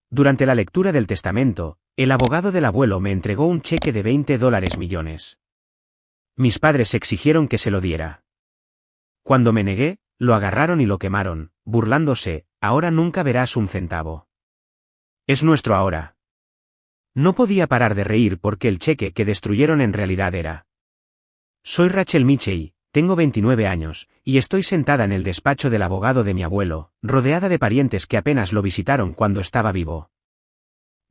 Durante la lectura del testamento, el abogado del abuelo me entregó un cheque de $20 millones. Mis padres exigieron que se lo diera. Cuando me negué, lo agarraron y lo quemaron, burlándose: ahora nunca verás un centavo. Es nuestro ahora. No podía parar de reír porque el cheque que destruyeron en realidad era. Soy Rachel Mitchell, tengo 29 años, y estoy sentada en el despacho del abogado de mi abuelo, rodeada de parientes que apenas lo visitaron cuando estaba vivo.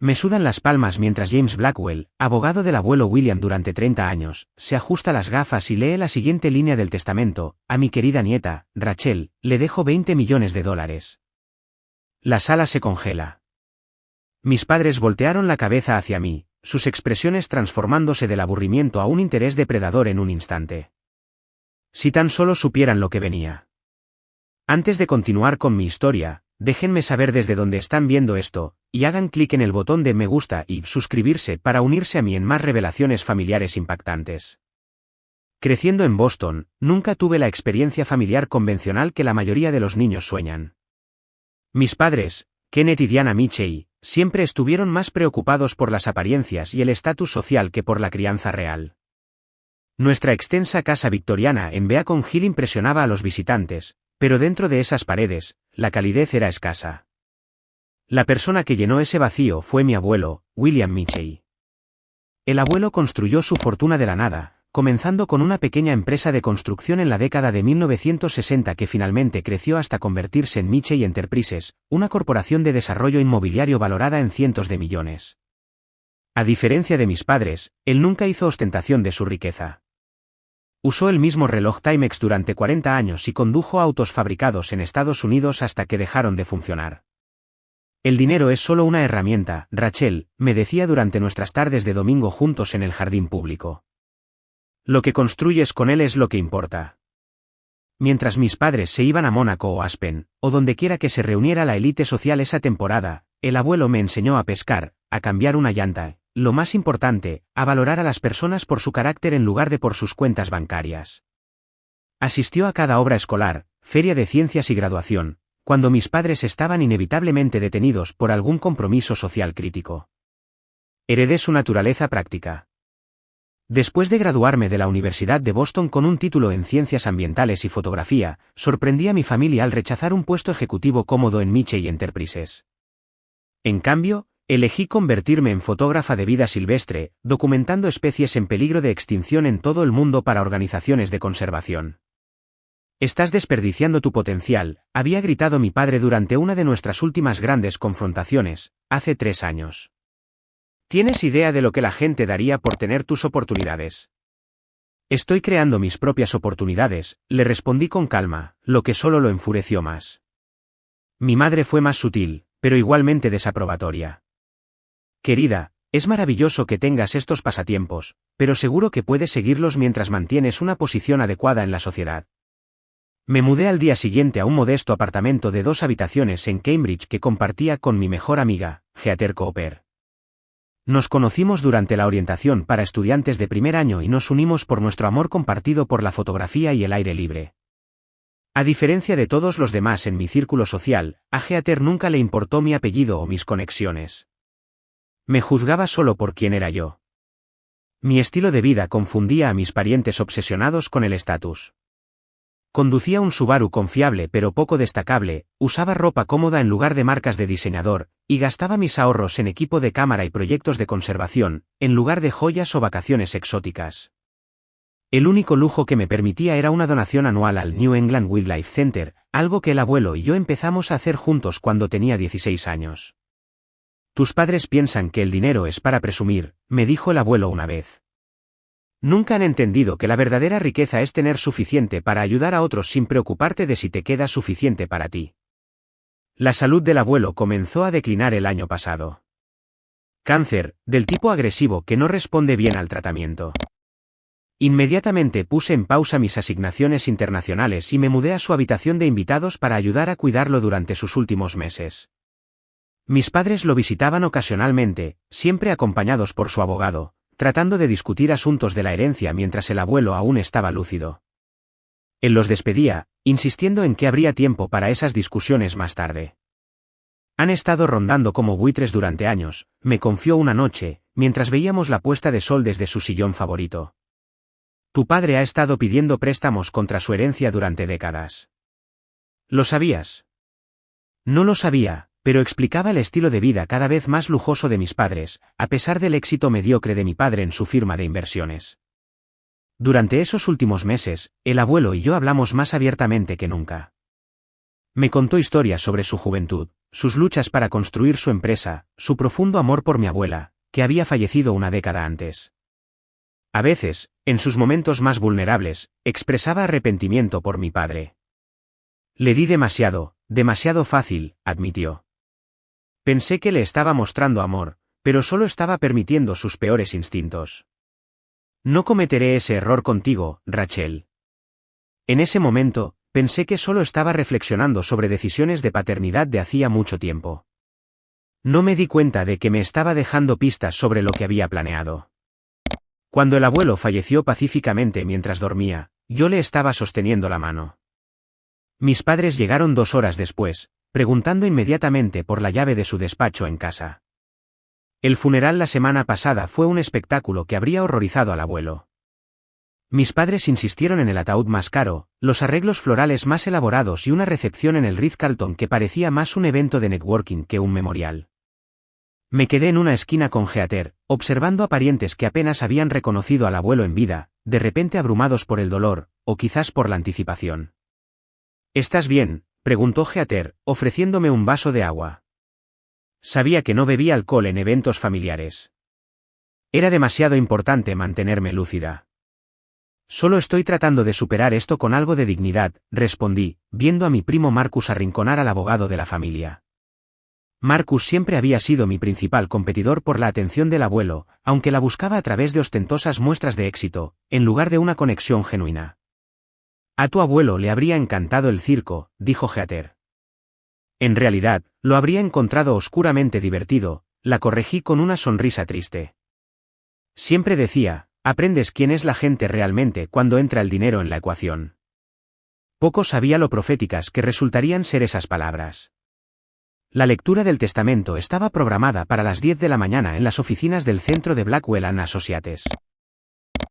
Me sudan las palmas mientras James Blackwell, abogado del abuelo William durante 30 años, se ajusta las gafas y lee la siguiente línea del testamento: a mi querida nieta, Rachel, le dejo $20 millones. La sala se congela. Mis padres voltearon la cabeza hacia mí, sus expresiones transformándose del aburrimiento a un interés depredador en un instante. Si tan solo supieran lo que venía. Antes de continuar con mi historia, déjenme saber desde dónde están viendo esto, y hagan clic en el botón de me gusta y suscribirse para unirse a mí en más revelaciones familiares impactantes. Creciendo en Boston, nunca tuve la experiencia familiar convencional que la mayoría de los niños sueñan. Mis padres, Kenneth y Diana Mitchell, siempre estuvieron más preocupados por las apariencias y el estatus social que por la crianza real. Nuestra extensa casa victoriana en Beacon Hill impresionaba a los visitantes, pero dentro de esas paredes, la calidez era escasa. La persona que llenó ese vacío fue mi abuelo, William Mitchell. El abuelo construyó su fortuna de la nada, comenzando con una pequeña empresa de construcción en la década de 1960 que finalmente creció hasta convertirse en Mitchell Enterprises, una corporación de desarrollo inmobiliario valorada en cientos de millones. A diferencia de mis padres, él nunca hizo ostentación de su riqueza. Usó el mismo reloj Timex durante 40 años y condujo autos fabricados en Estados Unidos hasta que dejaron de funcionar. El dinero es solo una herramienta, Rachel, me decía durante nuestras tardes de domingo juntos en el jardín público. Lo que construyes con él es lo que importa. Mientras mis padres se iban a Mónaco o Aspen, o donde quiera que se reuniera la élite social esa temporada, el abuelo me enseñó a pescar, a cambiar una llanta, lo más importante, a valorar a las personas por su carácter en lugar de por sus cuentas bancarias. Asistió a cada obra escolar, feria de ciencias y graduación, cuando mis padres estaban inevitablemente detenidos por algún compromiso social crítico. Heredé su naturaleza práctica. Después de graduarme de la Universidad de Boston con un título en Ciencias Ambientales y Fotografía, sorprendí a mi familia al rechazar un puesto ejecutivo cómodo en Mitchell Enterprises. En cambio, elegí convertirme en fotógrafa de vida silvestre, documentando especies en peligro de extinción en todo el mundo para organizaciones de conservación. «Estás desperdiciando tu potencial», había gritado mi padre durante una de nuestras últimas grandes confrontaciones, hace 3 años. ¿Tienes idea de lo que la gente daría por tener tus oportunidades? Estoy creando mis propias oportunidades, le respondí con calma, lo que solo lo enfureció más. Mi madre fue más sutil, pero igualmente desaprobatoria. Querida, es maravilloso que tengas estos pasatiempos, pero seguro que puedes seguirlos mientras mantienes una posición adecuada en la sociedad. Me mudé al día siguiente a un modesto apartamento de 2 habitaciones en Cambridge que compartía con mi mejor amiga, Heather Cooper. Nos conocimos durante la orientación para estudiantes de primer año y nos unimos por nuestro amor compartido por la fotografía y el aire libre. A diferencia de todos los demás en mi círculo social, a Heather nunca le importó mi apellido o mis conexiones. Me juzgaba solo por quién era yo. Mi estilo de vida confundía a mis parientes obsesionados con el estatus. Conducía un Subaru confiable pero poco destacable, usaba ropa cómoda en lugar de marcas de diseñador, y gastaba mis ahorros en equipo de cámara y proyectos de conservación, en lugar de joyas o vacaciones exóticas. El único lujo que me permitía era una donación anual al New England Wildlife Center, algo que el abuelo y yo empezamos a hacer juntos cuando tenía 16 años. Tus padres piensan que el dinero es para presumir, me dijo el abuelo una vez. Nunca han entendido que la verdadera riqueza es tener suficiente para ayudar a otros sin preocuparte de si te queda suficiente para ti. La salud del abuelo comenzó a declinar el año pasado. Cáncer, del tipo agresivo que no responde bien al tratamiento. Inmediatamente puse en pausa mis asignaciones internacionales y me mudé a su habitación de invitados para ayudar a cuidarlo durante sus últimos meses. Mis padres lo visitaban ocasionalmente, siempre acompañados por su abogado, tratando de discutir asuntos de la herencia mientras el abuelo aún estaba lúcido. Él los despedía, insistiendo en que habría tiempo para esas discusiones más tarde. Han estado rondando como buitres durante años, me confió una noche, mientras veíamos la puesta de sol desde su sillón favorito. Tu padre ha estado pidiendo préstamos contra su herencia durante décadas. ¿Lo sabías? No lo sabía, pero explicaba el estilo de vida cada vez más lujoso de mis padres, a pesar del éxito mediocre de mi padre en su firma de inversiones. Durante esos últimos meses, el abuelo y yo hablamos más abiertamente que nunca. Me contó historias sobre su juventud, sus luchas para construir su empresa, su profundo amor por mi abuela, que había fallecido una década antes. A veces, en sus momentos más vulnerables, expresaba arrepentimiento por mi padre. Le di demasiado fácil, admitió. Pensé que le estaba mostrando amor, pero solo estaba permitiendo sus peores instintos. No cometeré ese error contigo, Rachel. En ese momento, pensé que solo estaba reflexionando sobre decisiones de paternidad de hacía mucho tiempo. No me di cuenta de que me estaba dejando pistas sobre lo que había planeado. Cuando el abuelo falleció pacíficamente mientras dormía, yo le estaba sosteniendo la mano. Mis padres llegaron 2 horas después, preguntando inmediatamente por la llave de su despacho en casa. El funeral la semana pasada fue un espectáculo que habría horrorizado al abuelo. Mis padres insistieron en el ataúd más caro, los arreglos florales más elaborados y una recepción en el Ritz-Carlton que parecía más un evento de networking que un memorial. Me quedé en una esquina con Heather, observando a parientes que apenas habían reconocido al abuelo en vida, de repente abrumados por el dolor, o quizás por la anticipación. ¿Estás bien?, preguntó Heather, ofreciéndome un vaso de agua. Sabía que no bebía alcohol en eventos familiares. Era demasiado importante mantenerme lúcida. Solo estoy tratando de superar esto con algo de dignidad, respondí, viendo a mi primo Marcus arrinconar al abogado de la familia. Marcus siempre había sido mi principal competidor por la atención del abuelo, aunque la buscaba a través de ostentosas muestras de éxito, en lugar de una conexión genuina. A tu abuelo le habría encantado el circo, dijo Heather. En realidad, lo habría encontrado oscuramente divertido, la corregí con una sonrisa triste. Siempre decía, aprendes quién es la gente realmente cuando entra el dinero en la ecuación. Poco sabía lo proféticas que resultarían ser esas palabras. La lectura del testamento estaba programada para las 10 de la mañana en las oficinas del centro de Blackwell & Associates.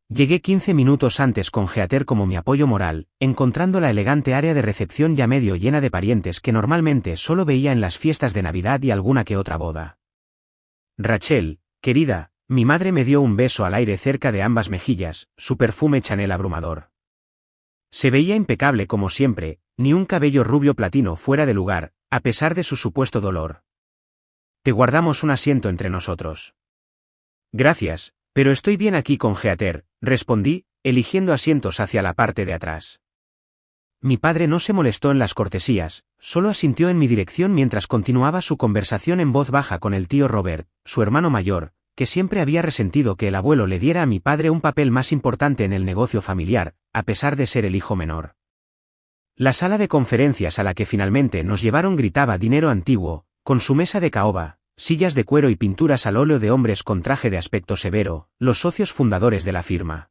Llegué 15 minutos antes con Heather como mi apoyo moral, encontrando la elegante área de recepción ya medio llena de parientes que normalmente solo veía en las fiestas de Navidad y alguna que otra boda. Rachel, querida, mi madre me dio un beso al aire cerca de ambas mejillas, su perfume Chanel abrumador. Se veía impecable como siempre, ni un cabello rubio platino fuera de lugar, a pesar de su supuesto dolor. Te guardamos un asiento entre nosotros. Gracias, pero estoy bien aquí con Heather, respondí, eligiendo asientos hacia la parte de atrás. Mi padre no se molestó en las cortesías, solo asintió en mi dirección mientras continuaba su conversación en voz baja con el tío Robert, su hermano mayor, que siempre había resentido que el abuelo le diera a mi padre un papel más importante en el negocio familiar, a pesar de ser el hijo menor. La sala de conferencias a la que finalmente nos llevaron gritaba dinero antiguo, con su mesa de caoba, sillas de cuero y pinturas al óleo de hombres con traje de aspecto severo, los socios fundadores de la firma.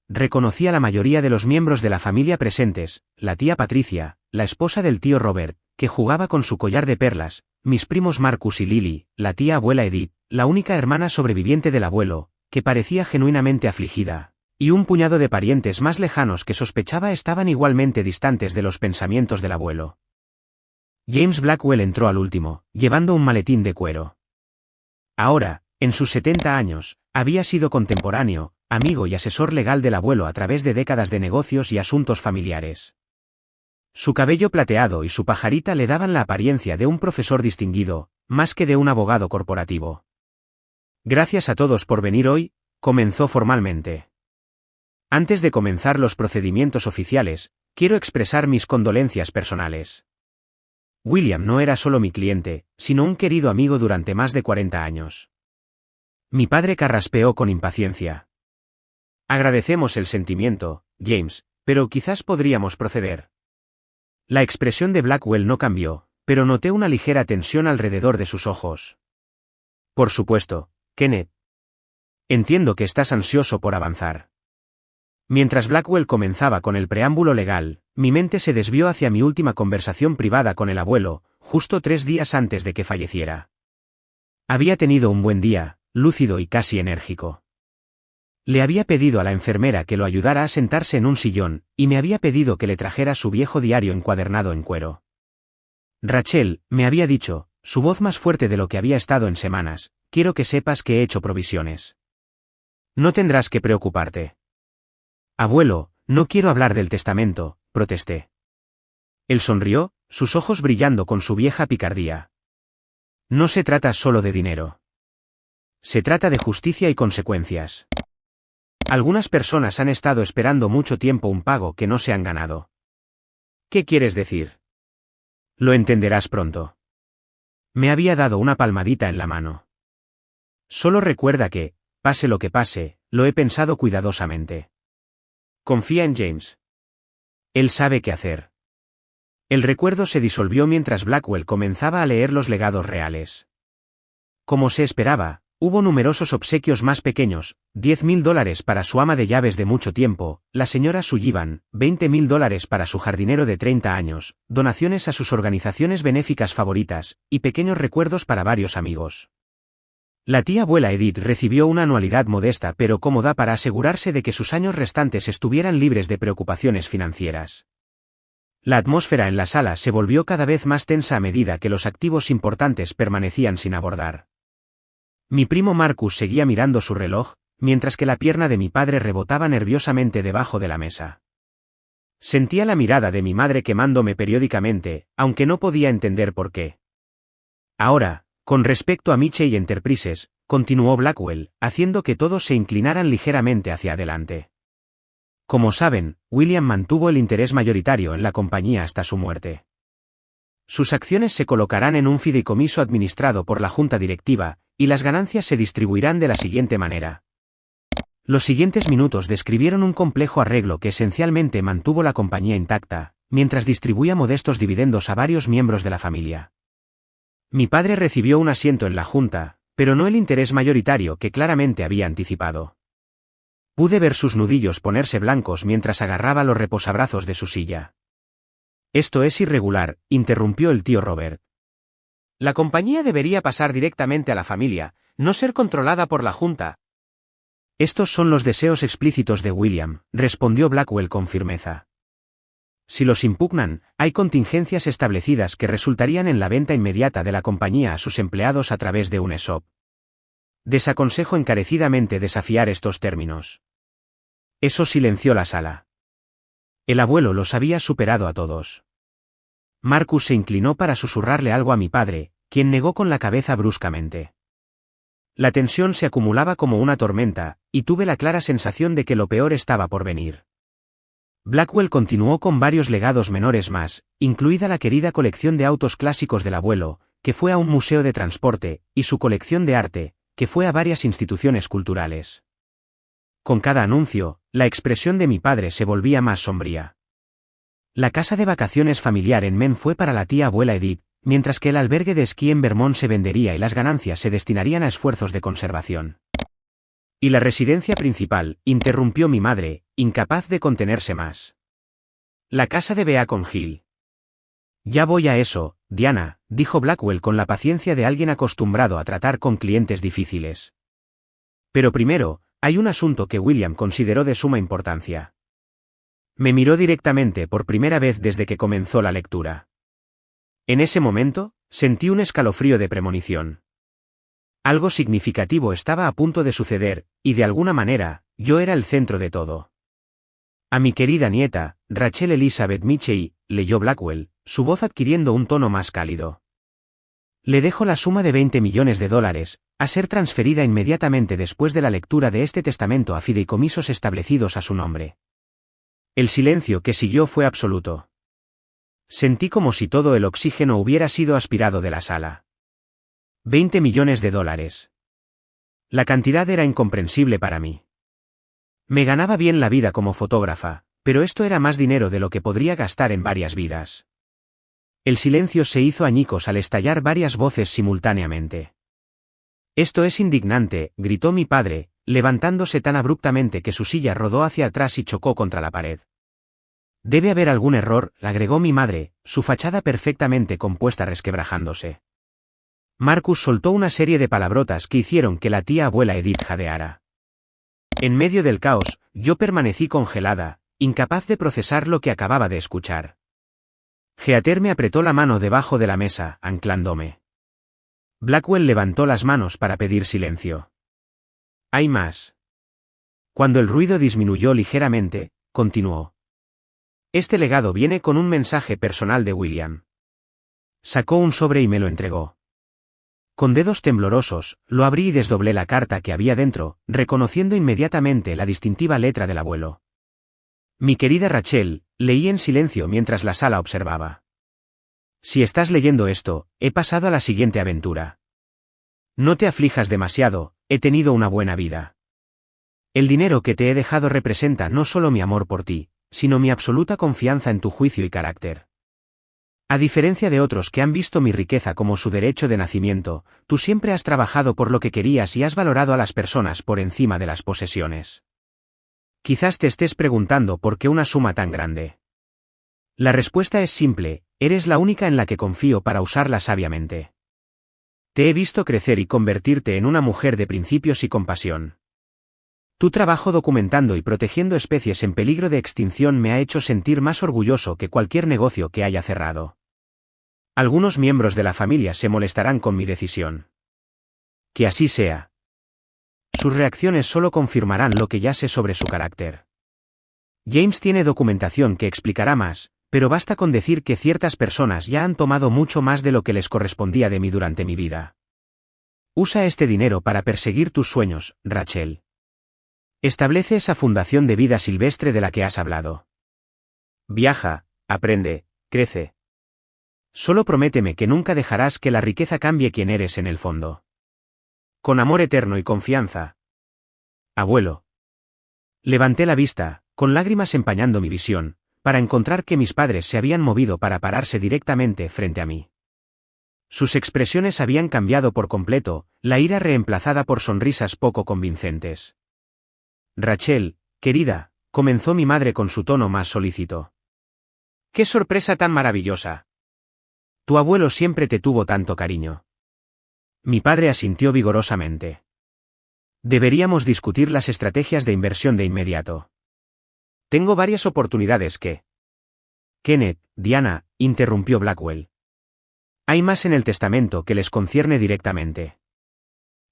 Reconocí a la mayoría de los miembros de la familia presentes, la tía Patricia, la esposa del tío Robert, que jugaba con su collar de perlas, mis primos Marcus y Lily, la tía abuela Edith, la única hermana sobreviviente del abuelo, que parecía genuinamente afligida, y un puñado de parientes más lejanos que sospechaba estaban igualmente distantes de los pensamientos del abuelo. James Blackwell entró al último, llevando un maletín de cuero. Ahora, en sus 70 años, había sido contemporáneo, amigo y asesor legal del abuelo a través de décadas de negocios y asuntos familiares. Su cabello plateado y su pajarita le daban la apariencia de un profesor distinguido, más que de un abogado corporativo. Gracias a todos por venir hoy, comenzó formalmente. Antes de comenzar los procedimientos oficiales, quiero expresar mis condolencias personales. William no era solo mi cliente, sino un querido amigo durante más de 40 años. Mi padre carraspeó con impaciencia. Agradecemos el sentimiento, James, pero quizás podríamos proceder. La expresión de Blackwell no cambió, pero noté una ligera tensión alrededor de sus ojos. Por supuesto, Kenneth. Entiendo que estás ansioso por avanzar. Mientras Blackwell comenzaba con el preámbulo legal, mi mente se desvió hacia mi última conversación privada con el abuelo, justo 3 días antes de que falleciera. Había tenido un buen día, lúcido y casi enérgico. Le había pedido a la enfermera que lo ayudara a sentarse en un sillón, y me había pedido que le trajera su viejo diario encuadernado en cuero. Rachel, me había dicho, su voz más fuerte de lo que había estado en semanas, quiero que sepas que he hecho provisiones. No tendrás que preocuparte. Abuelo, no quiero hablar del testamento, protesté. Él sonrió, sus ojos brillando con su vieja picardía. No se trata solo de dinero. Se trata de justicia y consecuencias. Algunas personas han estado esperando mucho tiempo un pago que no se han ganado. ¿Qué quieres decir? Lo entenderás pronto. Me había dado una palmadita en la mano. Solo recuerda que, pase lo que pase, lo he pensado cuidadosamente. Confía en James. Él sabe qué hacer. El recuerdo se disolvió mientras Blackwell comenzaba a leer los legados reales. Como se esperaba, hubo numerosos obsequios más pequeños, $10.000 para su ama de llaves de mucho tiempo, la señora Sullivan, $20.000 para su jardinero de 30 años, donaciones a sus organizaciones benéficas favoritas, y pequeños recuerdos para varios amigos. La tía abuela Edith recibió una anualidad modesta pero cómoda para asegurarse de que sus años restantes estuvieran libres de preocupaciones financieras. La atmósfera en la sala se volvió cada vez más tensa a medida que los activos importantes permanecían sin abordar. Mi primo Marcus seguía mirando su reloj, mientras que la pierna de mi padre rebotaba nerviosamente debajo de la mesa. Sentía la mirada de mi madre quemándome periódicamente, aunque no podía entender por qué. Ahora, con respecto a Michey Enterprises, continuó Blackwell, haciendo que todos se inclinaran ligeramente hacia adelante. Como saben, William mantuvo el interés mayoritario en la compañía hasta su muerte. Sus acciones se colocarán en un fideicomiso administrado por la junta directiva, y las ganancias se distribuirán de la siguiente manera. Los siguientes minutos describieron un complejo arreglo que esencialmente mantuvo la compañía intacta, mientras distribuía modestos dividendos a varios miembros de la familia. Mi padre recibió un asiento en la junta, pero no el interés mayoritario que claramente había anticipado. Pude ver sus nudillos ponerse blancos mientras agarraba los reposabrazos de su silla. Esto es irregular, interrumpió el tío Robert. La compañía debería pasar directamente a la familia, no ser controlada por la junta. Estos son los deseos explícitos de William, respondió Blackwell con firmeza. Si los impugnan, hay contingencias establecidas que resultarían en la venta inmediata de la compañía a sus empleados a través de un ESOP. Desaconsejo encarecidamente desafiar estos términos. Eso silenció la sala. El abuelo los había superado a todos. Marcus se inclinó para susurrarle algo a mi padre, quien negó con la cabeza bruscamente. La tensión se acumulaba como una tormenta, y tuve la clara sensación de que lo peor estaba por venir. Blackwell continuó con varios legados menores más, incluida la querida colección de autos clásicos del abuelo, que fue a un museo de transporte, y su colección de arte, que fue a varias instituciones culturales. Con cada anuncio, la expresión de mi padre se volvía más sombría. La casa de vacaciones familiar en Maine fue para la tía abuela Edith, mientras que el albergue de esquí en Vermont se vendería y las ganancias se destinarían a esfuerzos de conservación. Y la residencia principal, interrumpió mi madre, incapaz de contenerse más. La casa de Beacon Hill. Ya voy a eso, Diana, dijo Blackwell con la paciencia de alguien acostumbrado a tratar con clientes difíciles. Pero primero, hay un asunto que William consideró de suma importancia. Me miró directamente por primera vez desde que comenzó la lectura. En ese momento, sentí un escalofrío de premonición. Algo significativo estaba a punto de suceder, y de alguna manera, yo era el centro de todo. A mi querida nieta, Rachel Elizabeth Michey, leyó Blackwell, su voz adquiriendo un tono más cálido. Le dejo la suma de $20 millones, a ser transferida inmediatamente después de la lectura de este testamento a fideicomisos establecidos a su nombre. El silencio que siguió fue absoluto. Sentí como si todo el oxígeno hubiera sido aspirado de la sala. $20 millones. La cantidad era incomprensible para mí. Me ganaba bien la vida como fotógrafa, pero esto era más dinero de lo que podría gastar en varias vidas. El silencio se hizo añicos al estallar varias voces simultáneamente. Esto es indignante, gritó mi padre, levantándose tan abruptamente que su silla rodó hacia atrás y chocó contra la pared. Debe haber algún error, agregó mi madre, su fachada perfectamente compuesta resquebrajándose. Marcus soltó una serie de palabrotas que hicieron que la tía abuela Edith jadeara. En medio del caos, yo permanecí congelada, incapaz de procesar lo que acababa de escuchar. Heather me apretó la mano debajo de la mesa, anclándome. Blackwell levantó las manos para pedir silencio. Hay más. Cuando el ruido disminuyó ligeramente, continuó. Este legado viene con un mensaje personal de William. Sacó un sobre y me lo entregó. Con dedos temblorosos, lo abrí y desdoblé la carta que había dentro, reconociendo inmediatamente la distintiva letra del abuelo. Mi querida Rachel, leí en silencio mientras la sala observaba. Si estás leyendo esto, he pasado a la siguiente aventura. No te aflijas demasiado, he tenido una buena vida. El dinero que te he dejado representa no solo mi amor por ti, sino mi absoluta confianza en tu juicio y carácter. A diferencia de otros que han visto mi riqueza como su derecho de nacimiento, tú siempre has trabajado por lo que querías y has valorado a las personas por encima de las posesiones. Quizás te estés preguntando por qué una suma tan grande. La respuesta es simple, eres la única en la que confío para usarla sabiamente. Te he visto crecer y convertirte en una mujer de principios y compasión. Tu trabajo documentando y protegiendo especies en peligro de extinción me ha hecho sentir más orgulloso que cualquier negocio que haya cerrado. Algunos miembros de la familia se molestarán con mi decisión. Que así sea. Sus reacciones solo confirmarán lo que ya sé sobre su carácter. James tiene documentación que explicará más, pero basta con decir que ciertas personas ya han tomado mucho más de lo que les correspondía de mí durante mi vida. Usa este dinero para perseguir tus sueños, Rachel. Establece esa fundación de vida silvestre de la que has hablado. Viaja, aprende, crece. Solo prométeme que nunca dejarás que la riqueza cambie quién eres en el fondo. Con amor eterno y confianza. Abuelo. Levanté la vista, con lágrimas empañando mi visión, para encontrar que mis padres se habían movido para pararse directamente frente a mí. Sus expresiones habían cambiado por completo, la ira reemplazada por sonrisas poco convincentes. Rachel, querida, comenzó mi madre con su tono más solícito. ¡Qué sorpresa tan maravillosa! Tu abuelo siempre te tuvo tanto cariño. Mi padre asintió vigorosamente. Deberíamos discutir las estrategias de inversión de inmediato. Tengo varias oportunidades que... Kenneth, Diana, interrumpió Blackwell. Hay más en el testamento que les concierne directamente.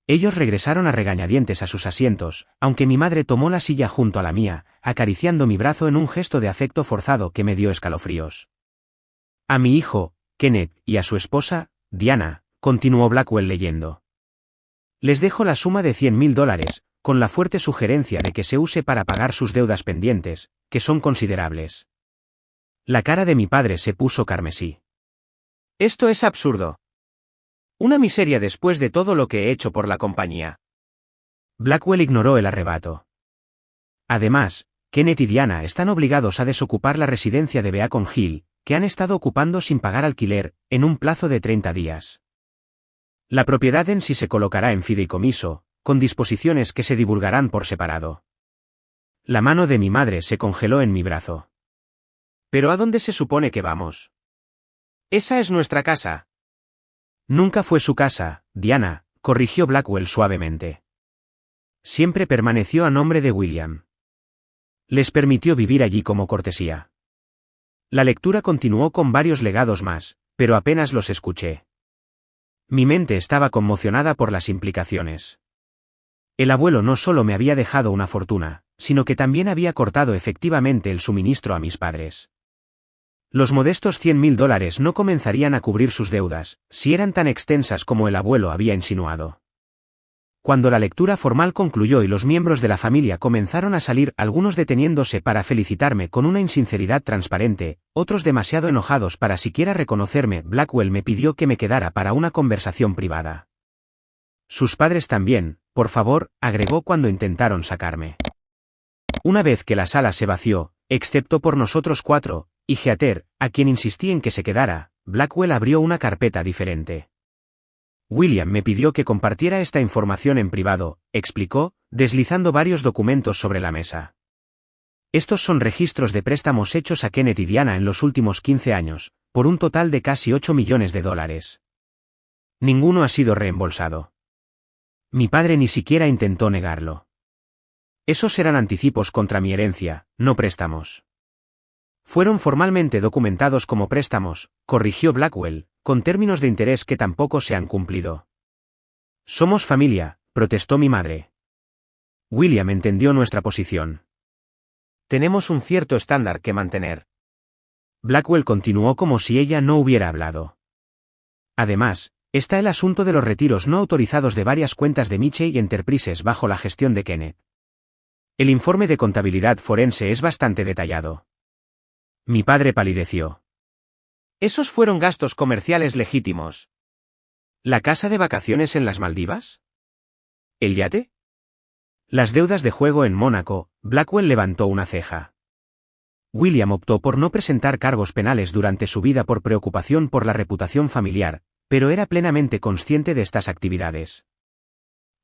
Ellos regresaron a regañadientes a sus asientos, aunque mi madre tomó la silla junto a la mía, acariciando mi brazo en un gesto de afecto forzado que me dio escalofríos. A mi hijo, Kenneth, y a su esposa, Diana, continuó Blackwell leyendo. Les dejo la suma de $100,000, con la fuerte sugerencia de que se use para pagar sus deudas pendientes, que son considerables. La cara de mi padre se puso carmesí. Esto es absurdo. Una miseria después de todo lo que he hecho por la compañía. Blackwell ignoró el arrebato. Además, Kenneth y Diana están obligados a desocupar la residencia de Beacon Hill, que han estado ocupando sin pagar alquiler, en un plazo de 30 días. La propiedad en sí se colocará en fideicomiso, con disposiciones que se divulgarán por separado. La mano de mi madre se congeló en mi brazo. ¿Pero a dónde se supone que vamos? Esa es nuestra casa. Nunca fue su casa, Diana, corrigió Blackwell suavemente. Siempre permaneció a nombre de William. Les permitió vivir allí como cortesía. La lectura continuó con varios legados más, pero apenas los escuché. Mi mente estaba conmocionada por las implicaciones. El abuelo no solo me había dejado una fortuna, sino que también había cortado efectivamente el suministro a mis padres. Los modestos $100,000 no comenzarían a cubrir sus deudas, si eran tan extensas como el abuelo había insinuado. Cuando la lectura formal concluyó y los miembros de la familia comenzaron a salir, algunos deteniéndose para felicitarme con una insinceridad transparente, otros demasiado enojados para siquiera reconocerme, Blackwell me pidió que me quedara para una conversación privada. Sus padres también, por favor, agregó cuando intentaron sacarme. Una vez que la sala se vació, excepto por nosotros cuatro, y Heather, a quien insistí en que se quedara, Blackwell abrió una carpeta diferente. William me pidió que compartiera esta información en privado, explicó, deslizando varios documentos sobre la mesa. Estos son registros de préstamos hechos a Kenneth y Diana en los últimos 15 años, por un total de casi 8 millones de dólares. Ninguno ha sido reembolsado. Mi padre ni siquiera intentó negarlo. Esos eran anticipos contra mi herencia, no préstamos. Fueron formalmente documentados como préstamos, corrigió Blackwell, con términos de interés que tampoco se han cumplido. Somos familia, protestó mi madre. William entendió nuestra posición. Tenemos un cierto estándar que mantener. Blackwell continuó como si ella no hubiera hablado. Además, está el asunto de los retiros no autorizados de varias cuentas de Mitchell Enterprises bajo la gestión de Kenneth. El informe de contabilidad forense es bastante detallado. Mi padre palideció. ¿Esos fueron gastos comerciales legítimos? ¿La casa de vacaciones en las Maldivas? ¿El yate? Las deudas de juego en Mónaco. Blackwell levantó una ceja. William optó por no presentar cargos penales durante su vida por preocupación por la reputación familiar, pero era plenamente consciente de estas actividades.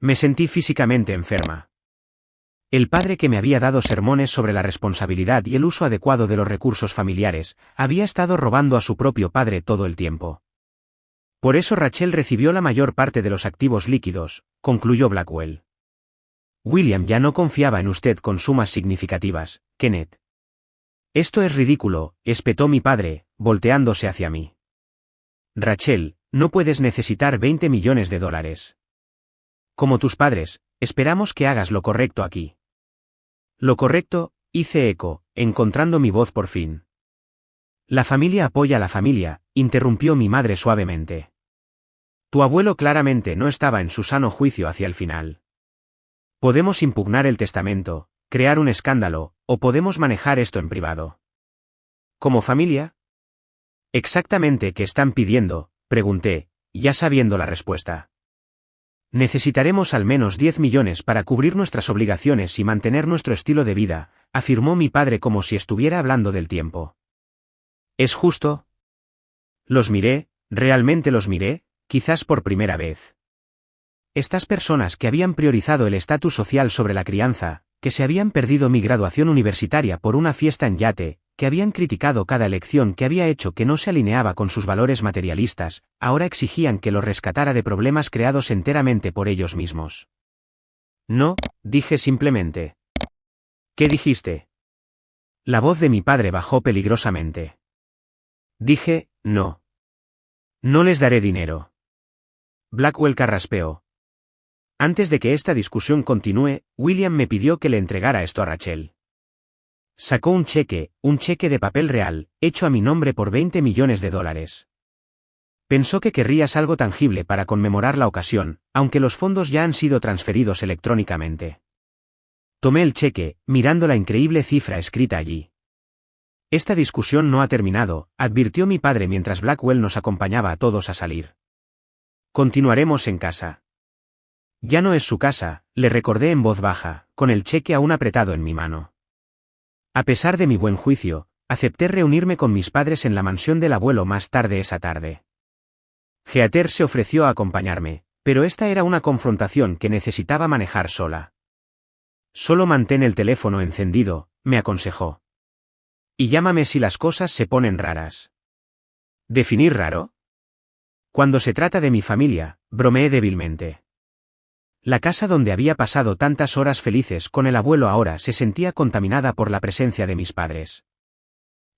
Me sentí físicamente enferma. El padre que me había dado sermones sobre la responsabilidad y el uso adecuado de los recursos familiares, había estado robando a su propio padre todo el tiempo. Por eso Rachel recibió la mayor parte de los activos líquidos, concluyó Blackwell. William ya no confiaba en usted con sumas significativas, Kenneth. Esto es ridículo, espetó mi padre, volteándose hacia mí. Rachel, no puedes necesitar 20 millones de dólares. Como tus padres, esperamos que hagas lo correcto aquí. Lo correcto, hice eco, encontrando mi voz por fin. La familia apoya a la familia, interrumpió mi madre suavemente. Tu abuelo claramente no estaba en su sano juicio hacia el final. Podemos impugnar el testamento, crear un escándalo, o podemos manejar esto en privado. ¿Como familia? Exactamente qué están pidiendo, pregunté, ya sabiendo la respuesta. Necesitaremos al menos 10 millones para cubrir nuestras obligaciones y mantener nuestro estilo de vida, afirmó mi padre como si estuviera hablando del tiempo. ¿Es justo? Los miré, realmente los miré, quizás por primera vez. Estas personas que habían priorizado el estatus social sobre la crianza, que se habían perdido mi graduación universitaria por una fiesta en yate, que habían criticado cada elección que había hecho que no se alineaba con sus valores materialistas, ahora exigían que los rescatara de problemas creados enteramente por ellos mismos. No, dije simplemente. ¿Qué dijiste? La voz de mi padre bajó peligrosamente. Dije, no. No les daré dinero. Blackwell carraspeó. Antes de que esta discusión continúe, William me pidió que le entregara esto a Rachel. Sacó un cheque de papel real, hecho a mi nombre por 20 millones de dólares. Pensó que querrías algo tangible para conmemorar la ocasión, aunque los fondos ya han sido transferidos electrónicamente. Tomé el cheque, mirando la increíble cifra escrita allí. Esta discusión no ha terminado, advirtió mi padre mientras Blackwell nos acompañaba a todos a salir. Continuaremos en casa. Ya no es su casa, le recordé en voz baja, con el cheque aún apretado en mi mano. A pesar de mi buen juicio, acepté reunirme con mis padres en la mansión del abuelo más tarde esa tarde. Heather se ofreció a acompañarme, pero esta era una confrontación que necesitaba manejar sola. Solo mantén el teléfono encendido, me aconsejó. Y llámame si las cosas se ponen raras. ¿Definir raro? Cuando se trata de mi familia, bromeé débilmente. La casa donde había pasado tantas horas felices con el abuelo ahora se sentía contaminada por la presencia de mis padres.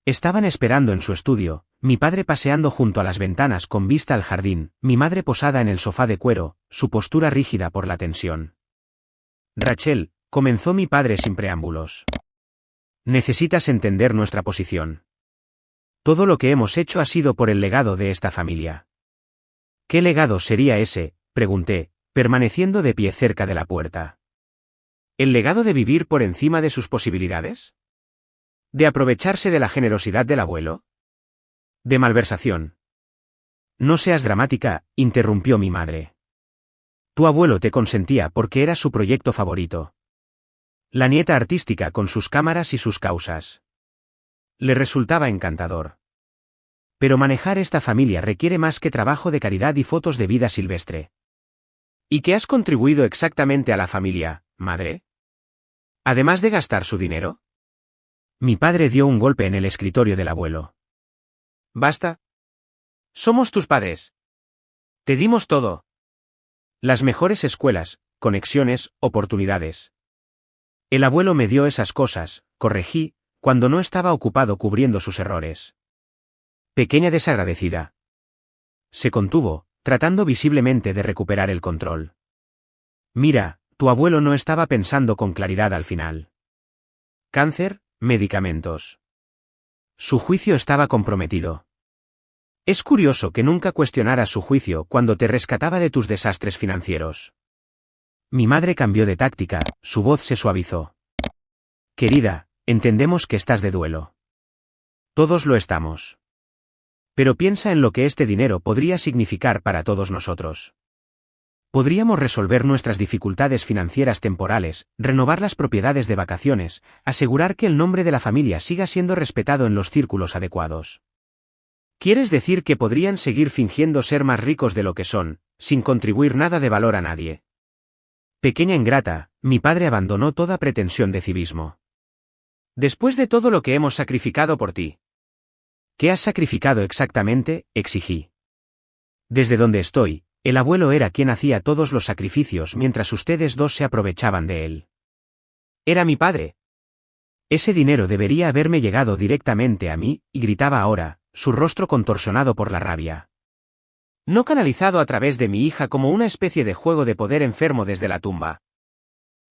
Estaban esperando en su estudio, mi padre paseando junto a las ventanas con vista al jardín, mi madre posada en el sofá de cuero, su postura rígida por la tensión. Rachel, comenzó mi padre sin preámbulos. Necesitas entender nuestra posición. Todo lo que hemos hecho ha sido por el legado de esta familia. ¿Qué legado sería ese?, pregunté, permaneciendo de pie cerca de la puerta. ¿El legado de vivir por encima de sus posibilidades? ¿De aprovecharse de la generosidad del abuelo? ¿De malversación? No seas dramática, interrumpió mi madre. Tu abuelo te consentía porque era su proyecto favorito. La nieta artística con sus cámaras y sus causas. Le resultaba encantador. Pero manejar esta familia requiere más que trabajo de caridad y fotos de vida silvestre. ¿Y qué has contribuido exactamente a la familia?, madre? ¿Además de gastar su dinero? Mi padre dio un golpe en el escritorio del abuelo. Basta. Somos tus padres. Te dimos todo. Las mejores escuelas, conexiones, oportunidades. El abuelo me dio esas cosas, corregí, cuando no estaba ocupado cubriendo sus errores. Pequeña desagradecida. Se contuvo, tratando visiblemente de recuperar el control. Mira, tu abuelo no estaba pensando con claridad al final. Cáncer, medicamentos. Su juicio estaba comprometido. Es curioso que nunca cuestionara su juicio cuando te rescataba de tus desastres financieros. Mi madre cambió de táctica, su voz se suavizó. Querida, entendemos que estás de duelo. Todos lo estamos. Pero piensa en lo que este dinero podría significar para todos nosotros. Podríamos resolver nuestras dificultades financieras temporales, renovar las propiedades de vacaciones, asegurar que el nombre de la familia siga siendo respetado en los círculos adecuados. ¿Quieres decir que podrían seguir fingiendo ser más ricos de lo que son, sin contribuir nada de valor a nadie? Pequeña ingrata, mi padre abandonó toda pretensión de civismo. Después de todo lo que hemos sacrificado por ti. ¿Qué has sacrificado exactamente?, exigí. Desde donde estoy, el abuelo era quien hacía todos los sacrificios mientras ustedes dos se aprovechaban de él. Era mi padre. Ese dinero debería haberme llegado directamente a mí, y gritaba ahora, su rostro contorsionado por la rabia. No canalizado a través de mi hija como una especie de juego de poder enfermo desde la tumba.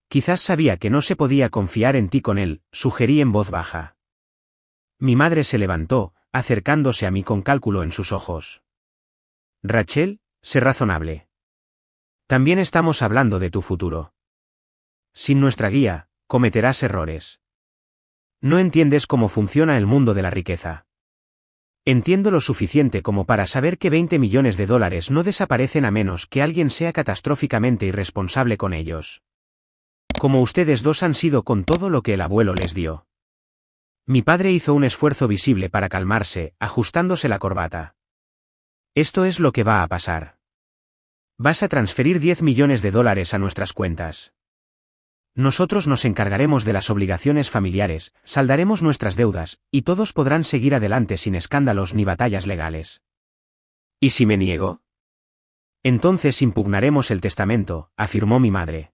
Quizás sabía que no se podía confiar en ti con él, sugerí en voz baja. Mi madre se levantó, acercándose a mí con cálculo en sus ojos. Rachel, sé razonable. También estamos hablando de tu futuro. Sin nuestra guía, cometerás errores. No entiendes cómo funciona el mundo de la riqueza. Entiendo lo suficiente como para saber que 20 millones de dólares no desaparecen a menos que alguien sea catastróficamente irresponsable con ellos. Como ustedes dos han sido con todo lo que el abuelo les dio. Mi padre hizo un esfuerzo visible para calmarse, ajustándose la corbata. Esto es lo que va a pasar. Vas a transferir 10 millones de dólares a nuestras cuentas. Nosotros nos encargaremos de las obligaciones familiares, saldaremos nuestras deudas, y todos podrán seguir adelante sin escándalos ni batallas legales. ¿Y si me niego? Entonces impugnaremos el testamento, afirmó mi madre.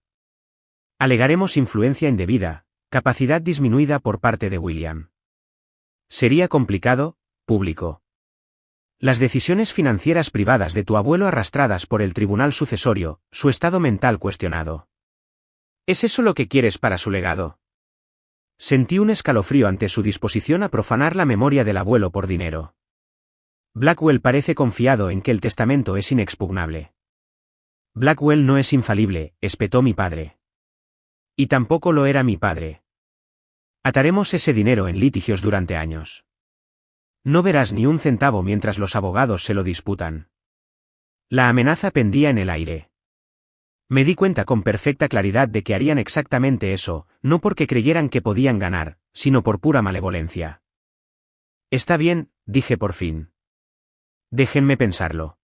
Alegaremos influencia indebida, capacidad disminuida por parte de William. Sería complicado, público. Las decisiones financieras privadas de tu abuelo arrastradas por el tribunal sucesorio, su estado mental cuestionado. ¿Es eso lo que quieres para su legado? Sentí un escalofrío ante su disposición a profanar la memoria del abuelo por dinero. Blackwell parece confiado en que el testamento es inexpugnable. Blackwell no es infalible, espetó mi padre. Y tampoco lo era mi padre. Ataremos ese dinero en litigios durante años. No verás ni un centavo mientras los abogados se lo disputan. La amenaza pendía en el aire. Me di cuenta con perfecta claridad de que harían exactamente eso, no porque creyeran que podían ganar, sino por pura malevolencia. Está bien, dije por fin. Déjenme pensarlo.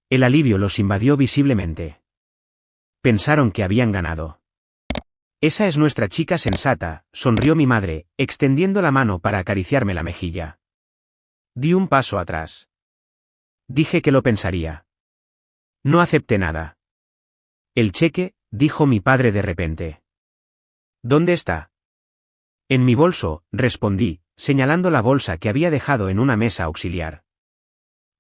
El alivio los invadió visiblemente. Pensaron que habían ganado. Esa es nuestra chica sensata, sonrió mi madre, extendiendo la mano para acariciarme la mejilla. Di un paso atrás. Dije que lo pensaría. No acepté nada. El cheque, dijo mi padre de repente. ¿Dónde está? En mi bolso, respondí, señalando la bolsa que había dejado en una mesa auxiliar.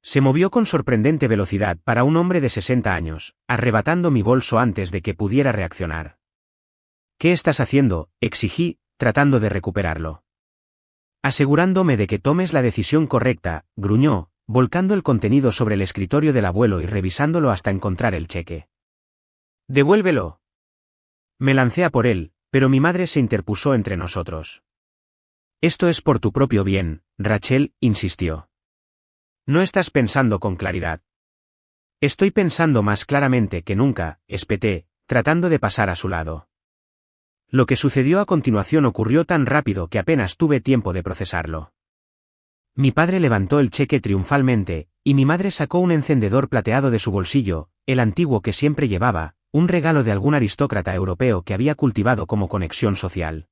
Se movió con sorprendente velocidad para un hombre de 60 años, arrebatando mi bolso antes de que pudiera reaccionar. ¿Qué estás haciendo?, exigí, tratando de recuperarlo. Asegurándome de que tomes la decisión correcta, gruñó, volcando el contenido sobre el escritorio del abuelo y revisándolo hasta encontrar el cheque. ¡Devuélvelo! Me lancé a por él, pero mi madre se interpuso entre nosotros. Esto es por tu propio bien, Rachel, insistió. No estás pensando con claridad. Estoy pensando más claramente que nunca, espeté, tratando de pasar a su lado. Lo que sucedió a continuación ocurrió tan rápido que apenas tuve tiempo de procesarlo. Mi padre levantó el cheque triunfalmente, y mi madre sacó un encendedor plateado de su bolsillo, el antiguo que siempre llevaba, Un regalo de algún aristócrata europeo que había cultivado como conexión social.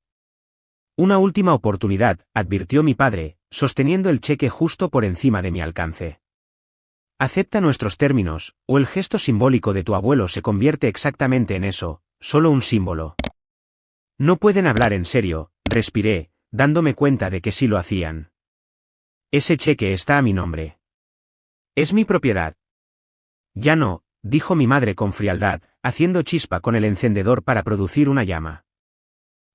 Una última oportunidad, advirtió mi padre, sosteniendo el cheque justo por encima de mi alcance. Acepta nuestros términos, o el gesto simbólico de tu abuelo se convierte exactamente en eso, solo un símbolo. No pueden hablar en serio, respiré, dándome cuenta de que sí lo hacían. Ese cheque está a mi nombre. Es mi propiedad. Ya no, dijo mi madre con frialdad, haciendo chispa con el encendedor para producir una llama.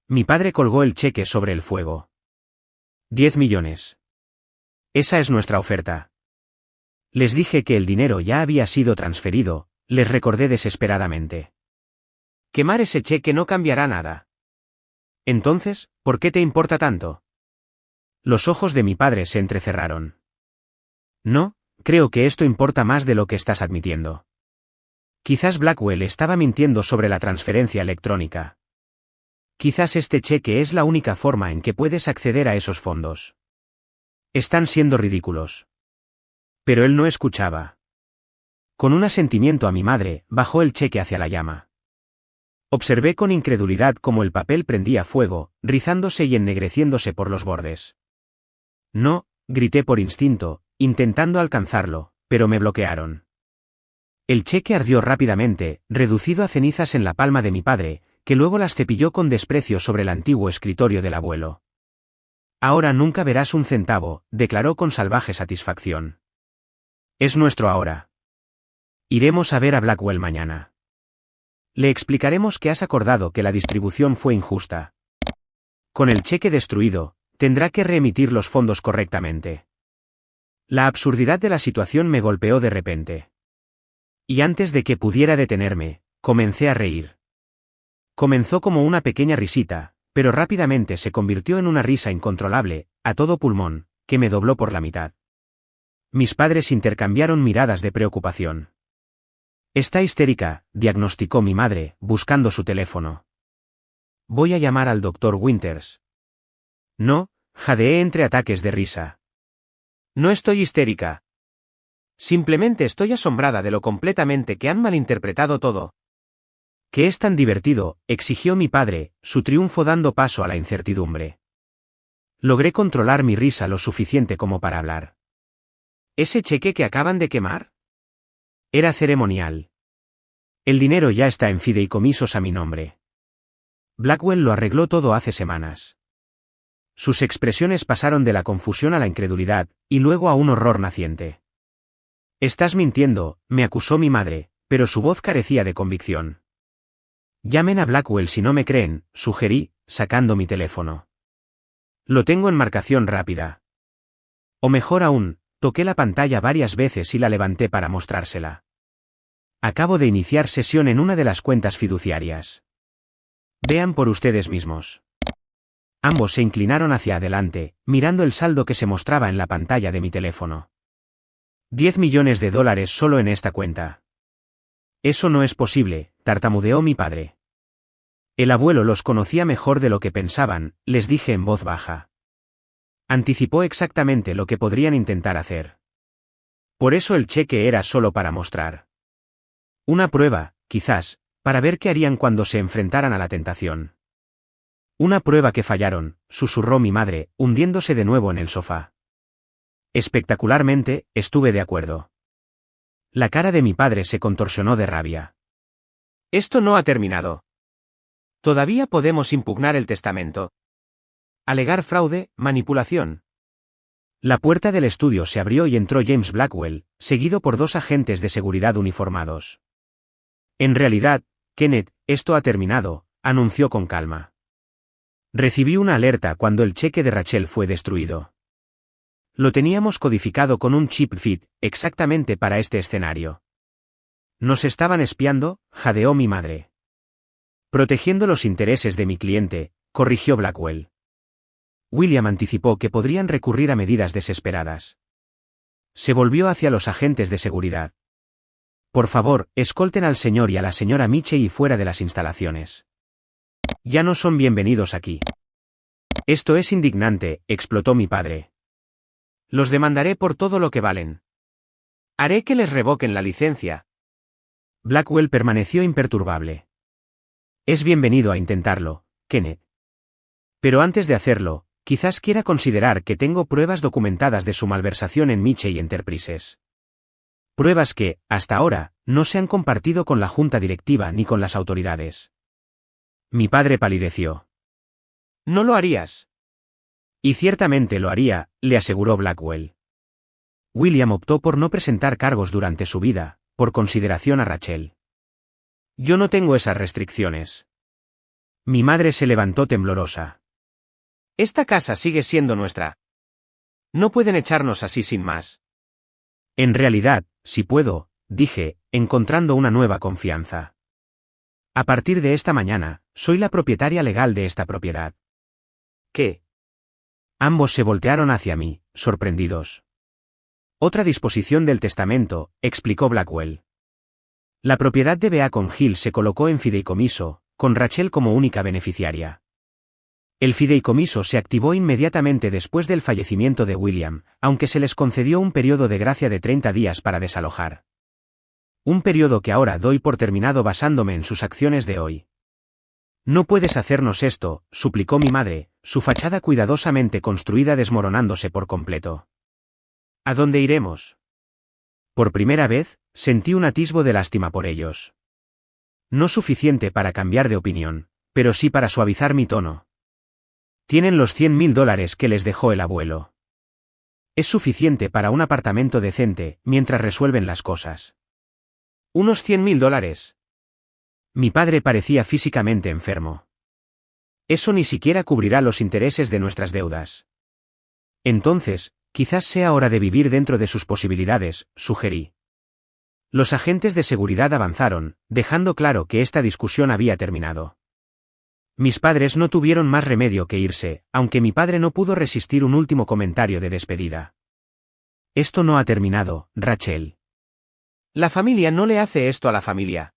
Mi padre colgó el cheque sobre el fuego. 10 millones. Esa es nuestra oferta. Les dije que el dinero ya había sido transferido, les recordé desesperadamente. Quemar ese cheque no cambiará nada. Entonces, ¿por qué te importa tanto? Los ojos de mi padre se entrecerraron. No, creo que esto importa más de lo que estás admitiendo. Quizás Blackwell estaba mintiendo sobre la transferencia electrónica. Quizás este cheque es la única forma en que puedes acceder a esos fondos. Están siendo ridículos. Pero él no escuchaba. Con un asentimiento a mi madre, bajó el cheque hacia la llama. Observé con incredulidad cómo el papel prendía fuego, rizándose y ennegreciéndose por los bordes. No, grité por instinto, intentando alcanzarlo, pero me bloquearon. El cheque ardió rápidamente, reducido a cenizas en la palma de mi padre, que luego las cepilló con desprecio sobre el antiguo escritorio del abuelo. Ahora nunca verás un centavo, declaró con salvaje satisfacción. Es nuestro ahora. Iremos a ver a Blackwell mañana. Le explicaremos que has acordado que la distribución fue injusta. Con el cheque destruido, tendrá que reemitir los fondos correctamente. La absurdidad de la situación me golpeó de repente. Y antes de que pudiera detenerme, comencé a reír. Comenzó como una pequeña risita, pero rápidamente se convirtió en una risa incontrolable, a todo pulmón, que me dobló por la mitad. Mis padres intercambiaron miradas de preocupación. Está histérica, diagnosticó mi madre, buscando su teléfono. Voy a llamar al doctor Winters. No, jadeé entre ataques de risa. No estoy histérica. Simplemente estoy asombrada de lo completamente que han malinterpretado todo. ¿Qué es tan divertido?, exigió mi padre, su triunfo dando paso a la incertidumbre. Logré controlar mi risa lo suficiente como para hablar. ¿Ese cheque que acaban de quemar? Era ceremonial. El dinero ya está en fideicomisos a mi nombre. Blackwell lo arregló todo hace semanas. Sus expresiones pasaron de la confusión a la incredulidad, y luego a un horror naciente. Estás mintiendo, me acusó mi madre, pero su voz carecía de convicción. Llamen a Blackwell si no me creen, sugerí, sacando mi teléfono. Lo tengo en marcación rápida. O mejor aún, toqué la pantalla varias veces y la levanté para mostrársela. Acabo de iniciar sesión en una de las cuentas fiduciarias. Vean por ustedes mismos. Ambos se inclinaron hacia adelante, mirando el saldo que se mostraba en la pantalla de mi teléfono. 10 millones de dólares solo en esta cuenta. Eso no es posible, tartamudeó mi padre. El abuelo los conocía mejor de lo que pensaban, les dije en voz baja. Anticipó exactamente lo que podrían intentar hacer. Por eso el cheque era solo para mostrar. Una prueba, quizás, para ver qué harían cuando se enfrentaran a la tentación. Una prueba que fallaron, susurró mi madre, hundiéndose de nuevo en el sofá. Espectacularmente, estuve de acuerdo. La cara de mi padre se contorsionó de rabia. Esto no ha terminado. Todavía podemos impugnar el testamento. Alegar fraude, manipulación. La puerta del estudio se abrió y entró James Blackwell, seguido por 2 agentes de seguridad uniformados. En realidad, Kenneth, esto ha terminado, anunció con calma. Recibí una alerta cuando el cheque de Rachel fue destruido. Lo teníamos codificado con un chip FIT, exactamente para este escenario. ¿Nos estaban espiando?, jadeó mi madre. Protegiendo los intereses de mi cliente, corrigió Blackwell. William anticipó que podrían recurrir a medidas desesperadas. Se volvió hacia los agentes de seguridad. Por favor, escolten al señor y a la señora Michey fuera de las instalaciones. Ya no son bienvenidos aquí. Esto es indignante, explotó mi padre. Los demandaré por todo lo que valen. Haré que les revoquen la licencia. Blackwell permaneció imperturbable. Es bienvenido a intentarlo, Kenneth. Pero antes de hacerlo, quizás quiera considerar que tengo pruebas documentadas de su malversación en Mitchell Enterprises. Pruebas que, hasta ahora, no se han compartido con la junta directiva ni con las autoridades. Mi padre palideció. No lo harías. Y ciertamente lo haría, le aseguró Blackwell. William optó por no presentar cargos durante su vida, por consideración a Rachel. Yo no tengo esas restricciones. Mi madre se levantó temblorosa. Esta casa sigue siendo nuestra. No pueden echarnos así sin más. En realidad, si puedo, dije, encontrando una nueva confianza. A partir de esta mañana, soy la propietaria legal de esta propiedad. ¿Qué? Ambos se voltearon hacia mí, sorprendidos. Otra disposición del testamento, explicó Blackwell. La propiedad de Beacon Hill se colocó en fideicomiso, con Rachel como única beneficiaria. El fideicomiso se activó inmediatamente después del fallecimiento de William, aunque se les concedió un periodo de gracia de 30 días para desalojar. Un periodo que ahora doy por terminado basándome en sus acciones de hoy. No puedes hacernos esto, suplicó mi madre, su fachada cuidadosamente construida desmoronándose por completo. ¿A dónde iremos? Por primera vez, sentí un atisbo de lástima por ellos. No suficiente para cambiar de opinión, pero sí para suavizar mi tono. Tienen los $100.000 que les dejó el abuelo. Es suficiente para un apartamento decente, mientras resuelven las cosas. ¿Unos $100.000? Mi padre parecía físicamente enfermo. Eso ni siquiera cubrirá los intereses de nuestras deudas. Entonces, quizás sea hora de vivir dentro de sus posibilidades, sugerí. Los agentes de seguridad avanzaron, dejando claro que esta discusión había terminado. Mis padres no tuvieron más remedio que irse, aunque mi padre no pudo resistir un último comentario de despedida. Esto no ha terminado, Rachel. La familia no le hace esto a la familia.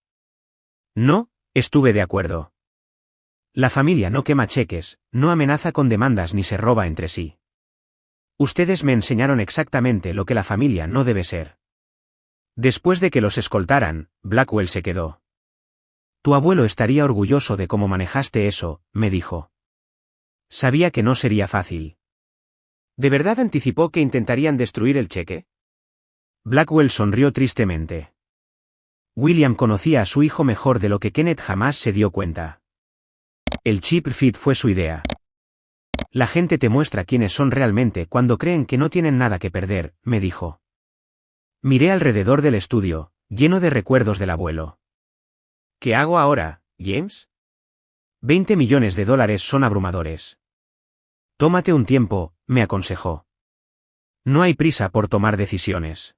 No, estuve de acuerdo. La familia no quema cheques, no amenaza con demandas ni se roba entre sí. Ustedes me enseñaron exactamente lo que la familia no debe ser. Después de que los escoltaran, Blackwell se quedó. Tu abuelo estaría orgulloso de cómo manejaste eso, me dijo. Sabía que no sería fácil. ¿De verdad anticipó que intentarían destruir el cheque? Blackwell sonrió tristemente. William conocía a su hijo mejor de lo que Kenneth jamás se dio cuenta. El chip fit fue su idea. La gente te muestra quiénes son realmente cuando creen que no tienen nada que perder, me dijo. Miré alrededor del estudio, lleno de recuerdos del abuelo. ¿Qué hago ahora, James? $20 millones son abrumadores. Tómate un tiempo, me aconsejó. No hay prisa por tomar decisiones.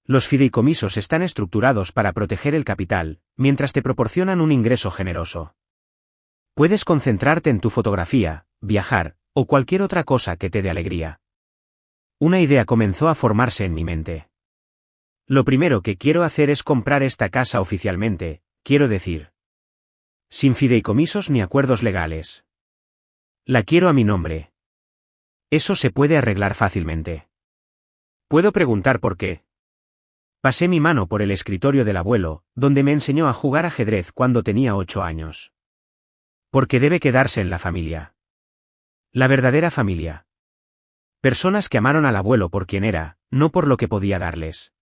Los fideicomisos están estructurados para proteger el capital, mientras te proporcionan un ingreso generoso. Puedes concentrarte en tu fotografía, viajar, o cualquier otra cosa que te dé alegría. Una idea comenzó a formarse en mi mente. Lo primero que quiero hacer es comprar esta casa oficialmente, quiero decir. Sin fideicomisos ni acuerdos legales. La quiero a mi nombre. Eso se puede arreglar fácilmente. ¿Puedo preguntar por qué? Pasé mi mano por el escritorio del abuelo, donde me enseñó a jugar ajedrez cuando tenía 8 años. Porque debe quedarse en la familia. La verdadera familia. Personas que amaron al abuelo por quien era, no por lo que podía darles.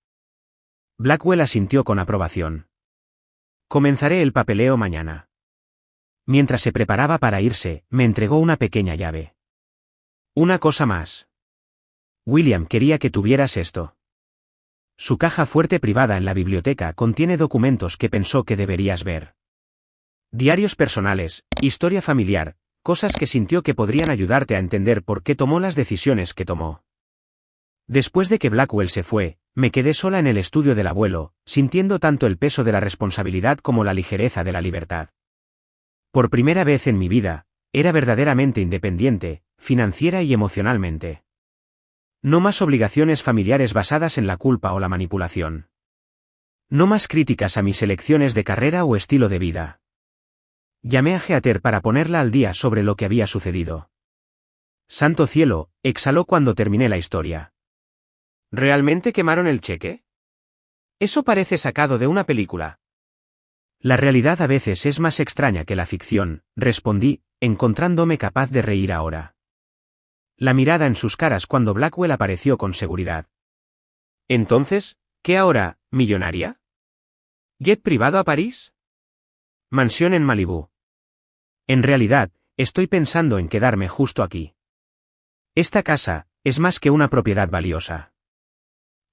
Blackwell asintió con aprobación. Comenzaré el papeleo mañana. Mientras se preparaba para irse, me entregó una pequeña llave. Una cosa más. William quería que tuvieras esto. Su caja fuerte privada en la biblioteca contiene documentos que pensó que deberías ver. Diarios personales, historia familiar, cosas que sintió que podrían ayudarte a entender por qué tomó las decisiones que tomó. Después de que Blackwell se fue, me quedé sola en el estudio del abuelo, sintiendo tanto el peso de la responsabilidad como la ligereza de la libertad. Por primera vez en mi vida, era verdaderamente independiente, financiera y emocionalmente. No más obligaciones familiares basadas en la culpa o la manipulación. No más críticas a mis elecciones de carrera o estilo de vida. Llamé a Heather para ponerla al día sobre lo que había sucedido. Santo cielo, exhaló cuando terminé la historia. ¿Realmente quemaron el cheque? Eso parece sacado de una película. La realidad a veces es más extraña que la ficción, respondí, encontrándome capaz de reír ahora. La mirada en sus caras cuando Blackwell apareció con seguridad. Entonces, ¿qué ahora, millonaria? ¿Jet privado a París? Mansión en Malibú. En realidad, estoy pensando en quedarme justo aquí. Esta casa es más que una propiedad valiosa.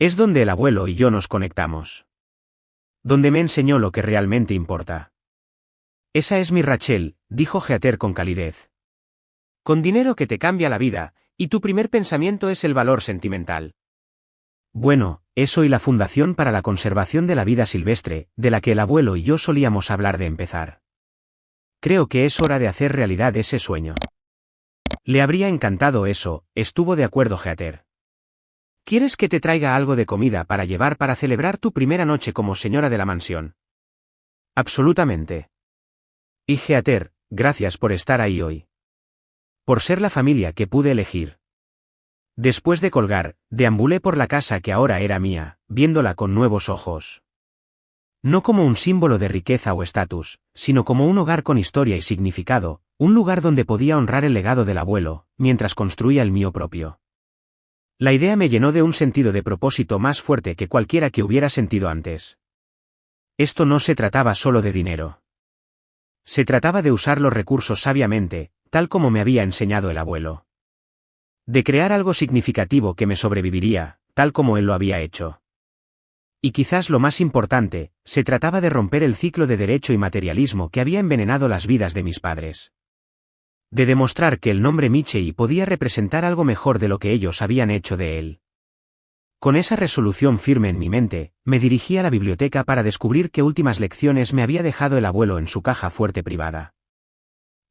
Es donde el abuelo y yo nos conectamos. Donde me enseñó lo que realmente importa. Esa es mi Rachel, dijo Heather con calidez. Con dinero que te cambia la vida, y tu primer pensamiento es el valor sentimental. Bueno, eso y la Fundación para la Conservación de la Vida Silvestre, de la que el abuelo y yo solíamos hablar de empezar. Creo que es hora de hacer realidad ese sueño. Le habría encantado eso, estuvo de acuerdo Heather. ¿Quieres que te traiga algo de comida para llevar para celebrar tu primera noche como señora de la mansión? Absolutamente. Y Heather, gracias por estar ahí hoy. Por ser la familia que pude elegir. Después de colgar, deambulé por la casa que ahora era mía, viéndola con nuevos ojos. No como un símbolo de riqueza o estatus, sino como un hogar con historia y significado, un lugar donde podía honrar el legado del abuelo, mientras construía el mío propio. La idea me llenó de un sentido de propósito más fuerte que cualquiera que hubiera sentido antes. Esto no se trataba solo de dinero. Se trataba de usar los recursos sabiamente, tal como me había enseñado el abuelo. De crear algo significativo que me sobreviviría, tal como él lo había hecho. Y quizás lo más importante, se trataba de romper el ciclo de derecho y materialismo que había envenenado las vidas de mis padres. De demostrar que el nombre Michei podía representar algo mejor de lo que ellos habían hecho de él. Con esa resolución firme en mi mente, me dirigí a la biblioteca para descubrir qué últimas lecciones me había dejado el abuelo en su caja fuerte privada.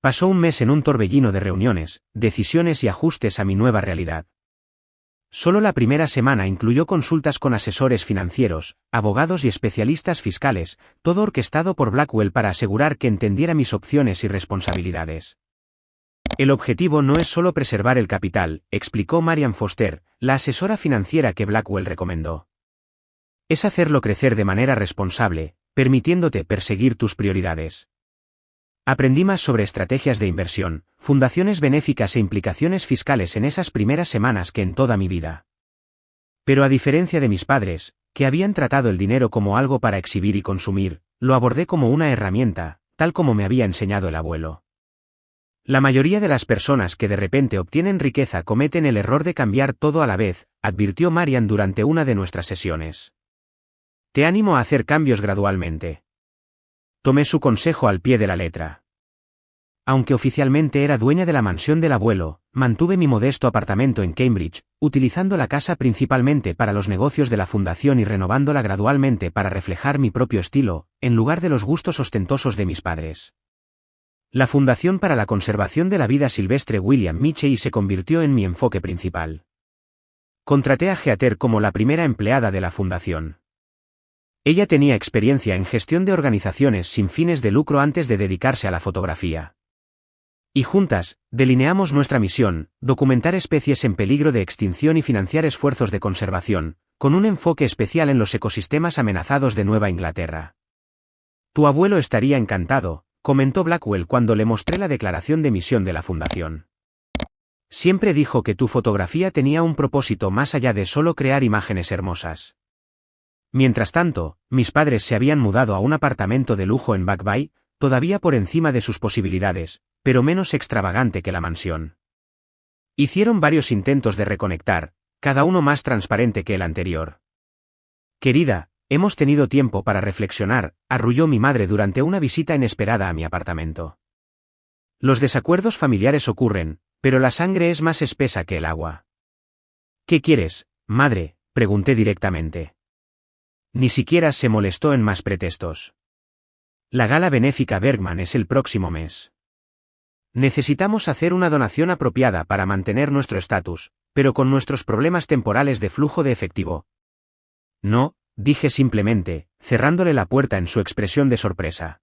Pasó un mes en un torbellino de reuniones, decisiones y ajustes a mi nueva realidad. Solo la primera semana incluyó consultas con asesores financieros, abogados y especialistas fiscales, todo orquestado por Blackwell para asegurar que entendiera mis opciones y responsabilidades. El objetivo no es solo preservar el capital, explicó Marian Foster, la asesora financiera que Blackwell recomendó. Es hacerlo crecer de manera responsable, permitiéndote perseguir tus prioridades. Aprendí más sobre estrategias de inversión, fundaciones benéficas e implicaciones fiscales en esas primeras semanas que en toda mi vida. Pero a diferencia de mis padres, que habían tratado el dinero como algo para exhibir y consumir, lo abordé como una herramienta, tal como me había enseñado el abuelo. La mayoría de las personas que de repente obtienen riqueza cometen el error de cambiar todo a la vez, advirtió Marian durante una de nuestras sesiones. Te animo a hacer cambios gradualmente. Tomé su consejo al pie de la letra. Aunque oficialmente era dueña de la mansión del abuelo, mantuve mi modesto apartamento en Cambridge, utilizando la casa principalmente para los negocios de la fundación y renovándola gradualmente para reflejar mi propio estilo, en lugar de los gustos ostentosos de mis padres. La Fundación para la Conservación de la Vida Silvestre William Michei se convirtió en mi enfoque principal. Contraté a Heather como la primera empleada de la fundación. Ella tenía experiencia en gestión de organizaciones sin fines de lucro antes de dedicarse a la fotografía. Y juntas, delineamos nuestra misión, documentar especies en peligro de extinción y financiar esfuerzos de conservación, con un enfoque especial en los ecosistemas amenazados de Nueva Inglaterra. Tu abuelo estaría encantado, comentó Blackwell cuando le mostré la declaración de misión de la fundación. Siempre dijo que tu fotografía tenía un propósito más allá de solo crear imágenes hermosas. Mientras tanto, mis padres se habían mudado a un apartamento de lujo en Back Bay, todavía por encima de sus posibilidades, pero menos extravagante que la mansión. Hicieron varios intentos de reconectar, cada uno más transparente que el anterior. Querida, hemos tenido tiempo para reflexionar, arrulló mi madre durante una visita inesperada a mi apartamento. Los desacuerdos familiares ocurren, pero la sangre es más espesa que el agua. ¿Qué quieres, madre?, pregunté directamente. Ni siquiera se molestó en más pretextos. La gala benéfica Bergman es el próximo mes. Necesitamos hacer una donación apropiada para mantener nuestro estatus, pero con nuestros problemas temporales de flujo de efectivo. No, dije simplemente, cerrándole la puerta en su expresión de sorpresa.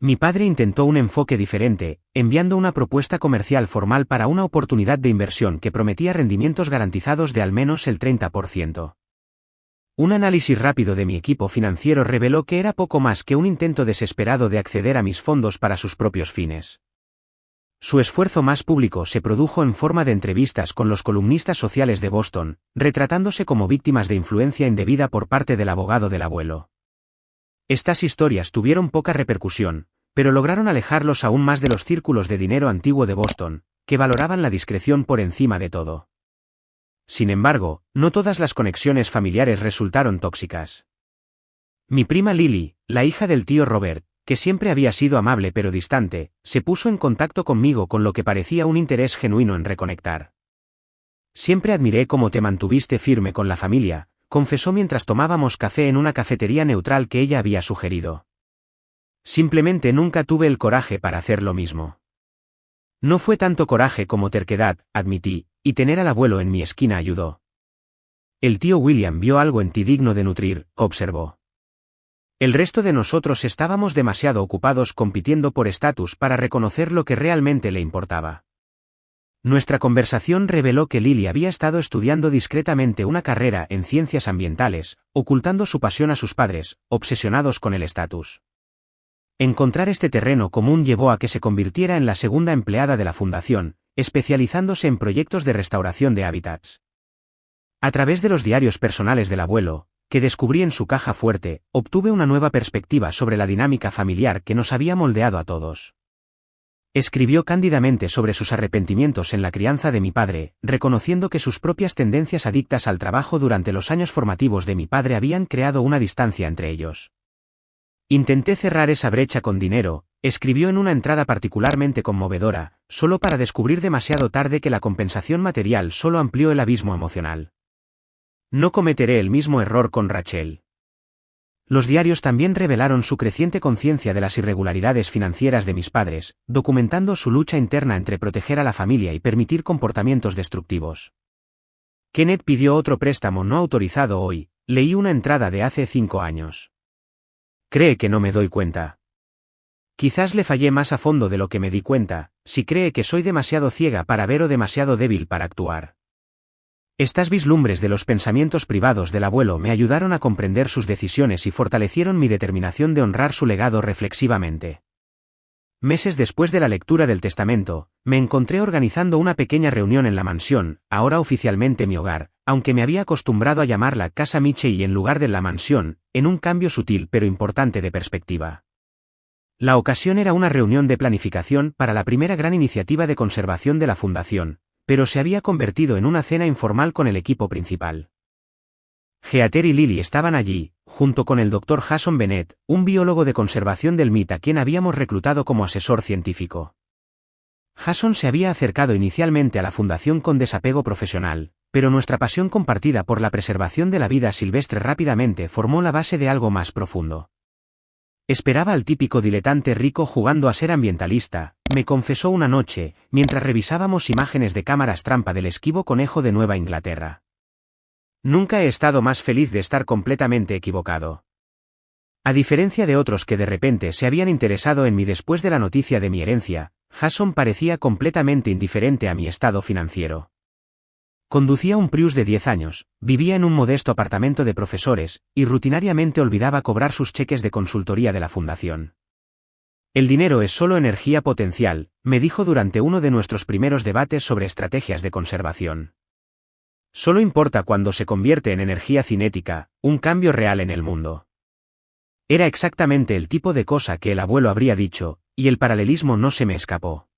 Mi padre intentó un enfoque diferente, enviando una propuesta comercial formal para una oportunidad de inversión que prometía rendimientos garantizados de al menos el 30%. Un análisis rápido de mi equipo financiero reveló que era poco más que un intento desesperado de acceder a mis fondos para sus propios fines. Su esfuerzo más público se produjo en forma de entrevistas con los columnistas sociales de Boston, retratándose como víctimas de influencia indebida por parte del abogado del abuelo. Estas historias tuvieron poca repercusión, pero lograron alejarlos aún más de los círculos de dinero antiguo de Boston, que valoraban la discreción por encima de todo. Sin embargo, no todas las conexiones familiares resultaron tóxicas. Mi prima Lily, la hija del tío Robert, que siempre había sido amable pero distante, se puso en contacto conmigo con lo que parecía un interés genuino en reconectar. Siempre admiré cómo te mantuviste firme con la familia, confesó mientras tomábamos café en una cafetería neutral que ella había sugerido. Simplemente nunca tuve el coraje para hacer lo mismo. No fue tanto coraje como terquedad, admití, y tener al abuelo en mi esquina ayudó. El tío William vio algo en ti digno de nutrir, observó. El resto de nosotros estábamos demasiado ocupados compitiendo por estatus para reconocer lo que realmente le importaba. Nuestra conversación reveló que Lily había estado estudiando discretamente una carrera en ciencias ambientales, ocultando su pasión a sus padres, obsesionados con el estatus. Encontrar este terreno común llevó a que se convirtiera en la segunda empleada de la fundación, especializándose en proyectos de restauración de hábitats. A través de los diarios personales del abuelo, que descubrí en su caja fuerte, obtuve una nueva perspectiva sobre la dinámica familiar que nos había moldeado a todos. Escribió cándidamente sobre sus arrepentimientos en la crianza de mi padre, reconociendo que sus propias tendencias adictas al trabajo durante los años formativos de mi padre habían creado una distancia entre ellos. Intenté cerrar esa brecha con dinero, escribió en una entrada particularmente conmovedora, solo para descubrir demasiado tarde que la compensación material solo amplió el abismo emocional. No cometeré el mismo error con Rachel. Los diarios también revelaron su creciente conciencia de las irregularidades financieras de mis padres, documentando su lucha interna entre proteger a la familia y permitir comportamientos destructivos. Kenneth pidió otro préstamo no autorizado hoy, leí una entrada de hace 5 años. Cree que no me doy cuenta. Quizás le fallé más a fondo de lo que me di cuenta, si cree que soy demasiado ciega para ver o demasiado débil para actuar. Estas vislumbres de los pensamientos privados del abuelo me ayudaron a comprender sus decisiones y fortalecieron mi determinación de honrar su legado reflexivamente. Meses después de la lectura del testamento, me encontré organizando una pequeña reunión en la mansión, ahora oficialmente mi hogar, aunque me había acostumbrado a llamarla Casa Michey en lugar de la mansión, en un cambio sutil pero importante de perspectiva. La ocasión era una reunión de planificación para la primera gran iniciativa de conservación de la fundación, pero se había convertido en una cena informal con el equipo principal. Heather y Lily estaban allí, junto con el Dr. Jason Bennett, un biólogo de conservación del MIT a quien habíamos reclutado como asesor científico. Jason se había acercado inicialmente a la fundación con desapego profesional, pero nuestra pasión compartida por la preservación de la vida silvestre rápidamente formó la base de algo más profundo. Esperaba al típico diletante rico jugando a ser ambientalista, me confesó una noche, mientras revisábamos imágenes de cámaras trampa del esquivo conejo de Nueva Inglaterra. Nunca he estado más feliz de estar completamente equivocado. A diferencia de otros que de repente se habían interesado en mí después de la noticia de mi herencia, Jason parecía completamente indiferente a mi estado financiero. Conducía un Prius de 10 años, vivía en un modesto apartamento de profesores, y rutinariamente olvidaba cobrar sus cheques de consultoría de la fundación. El dinero es solo energía potencial, me dijo durante uno de nuestros primeros debates sobre estrategias de conservación. Solo importa cuando se convierte en energía cinética, un cambio real en el mundo. Era exactamente el tipo de cosa que el abuelo habría dicho, y el paralelismo no se me escapó.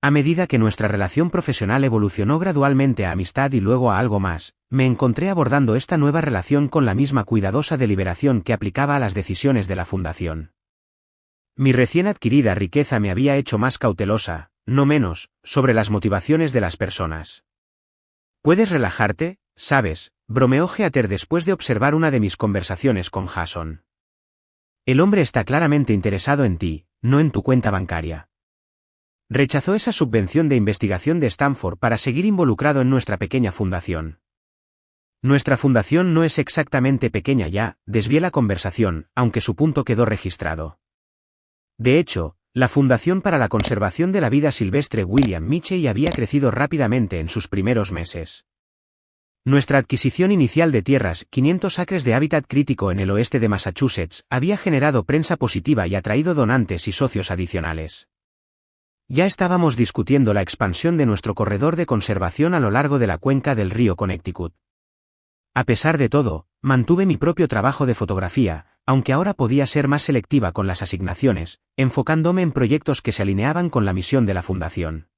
A medida que nuestra relación profesional evolucionó gradualmente a amistad y luego a algo más, me encontré abordando esta nueva relación con la misma cuidadosa deliberación que aplicaba a las decisiones de la fundación. Mi recién adquirida riqueza me había hecho más cautelosa, no menos, sobre las motivaciones de las personas. ¿Puedes relajarte? ¿Sabes?, bromeó Heather después de observar una de mis conversaciones con Jason. El hombre está claramente interesado en ti, no en tu cuenta bancaria. Rechazó esa subvención de investigación de Stanford para seguir involucrado en nuestra pequeña fundación. Nuestra fundación no es exactamente pequeña ya, desvié la conversación, aunque su punto quedó registrado. De hecho, la Fundación para la Conservación de la Vida Silvestre William Michey había crecido rápidamente en sus primeros meses. Nuestra adquisición inicial de tierras, 500 acres de hábitat crítico en el oeste de Massachusetts, había generado prensa positiva y atraído donantes y socios adicionales. Ya estábamos discutiendo la expansión de nuestro corredor de conservación a lo largo de la cuenca del río Connecticut. A pesar de todo, mantuve mi propio trabajo de fotografía, aunque ahora podía ser más selectiva con las asignaciones, enfocándome en proyectos que se alineaban con la misión de la Fundación.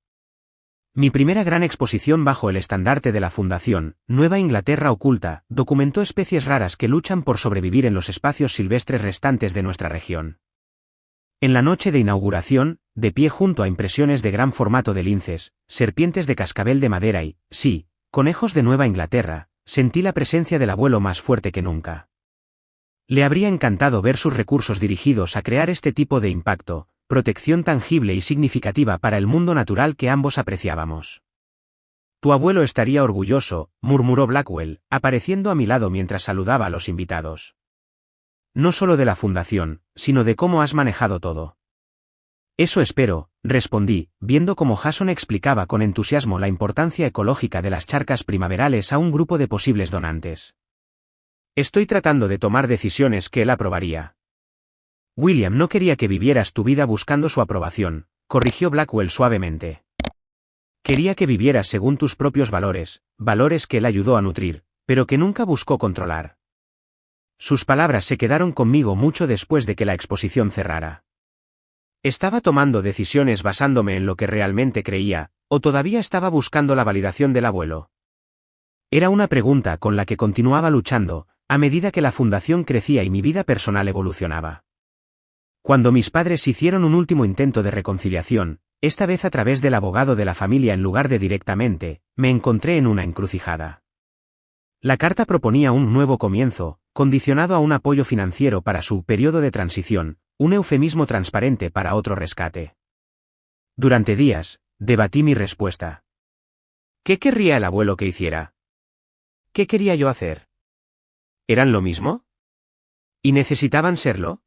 Mi primera gran exposición bajo el estandarte de la Fundación, Nueva Inglaterra Oculta, documentó especies raras que luchan por sobrevivir en los espacios silvestres restantes de nuestra región. En la noche de inauguración, de pie junto a impresiones de gran formato de linces, serpientes de cascabel de madera y, sí, conejos de Nueva Inglaterra, sentí la presencia del abuelo más fuerte que nunca. Le habría encantado ver sus recursos dirigidos a crear este tipo de impacto, protección tangible y significativa para el mundo natural que ambos apreciábamos. Tu abuelo estaría orgulloso, murmuró Blackwell, apareciendo a mi lado mientras saludaba a los invitados. No solo de la Fundación, sino de cómo has manejado todo. Eso espero, respondí, viendo cómo Jason explicaba con entusiasmo la importancia ecológica de las charcas primaverales a un grupo de posibles donantes. Estoy tratando de tomar decisiones que él aprobaría. William no quería que vivieras tu vida buscando su aprobación, corrigió Blackwell suavemente. Quería que vivieras según tus propios valores, valores que él ayudó a nutrir, pero que nunca buscó controlar. Sus palabras se quedaron conmigo mucho después de que la exposición cerrara. ¿Estaba tomando decisiones basándome en lo que realmente creía, o todavía estaba buscando la validación del abuelo? Era una pregunta con la que continuaba luchando, a medida que la Fundación crecía y mi vida personal evolucionaba. Cuando mis padres hicieron un último intento de reconciliación, esta vez a través del abogado de la familia en lugar de directamente, me encontré en una encrucijada. La carta proponía un nuevo comienzo, condicionado a un apoyo financiero para su periodo de transición, un eufemismo transparente para otro rescate. Durante días, debatí mi respuesta. ¿Qué querría el abuelo que hiciera? ¿Qué quería yo hacer? ¿Eran lo mismo? ¿Y necesitaban serlo?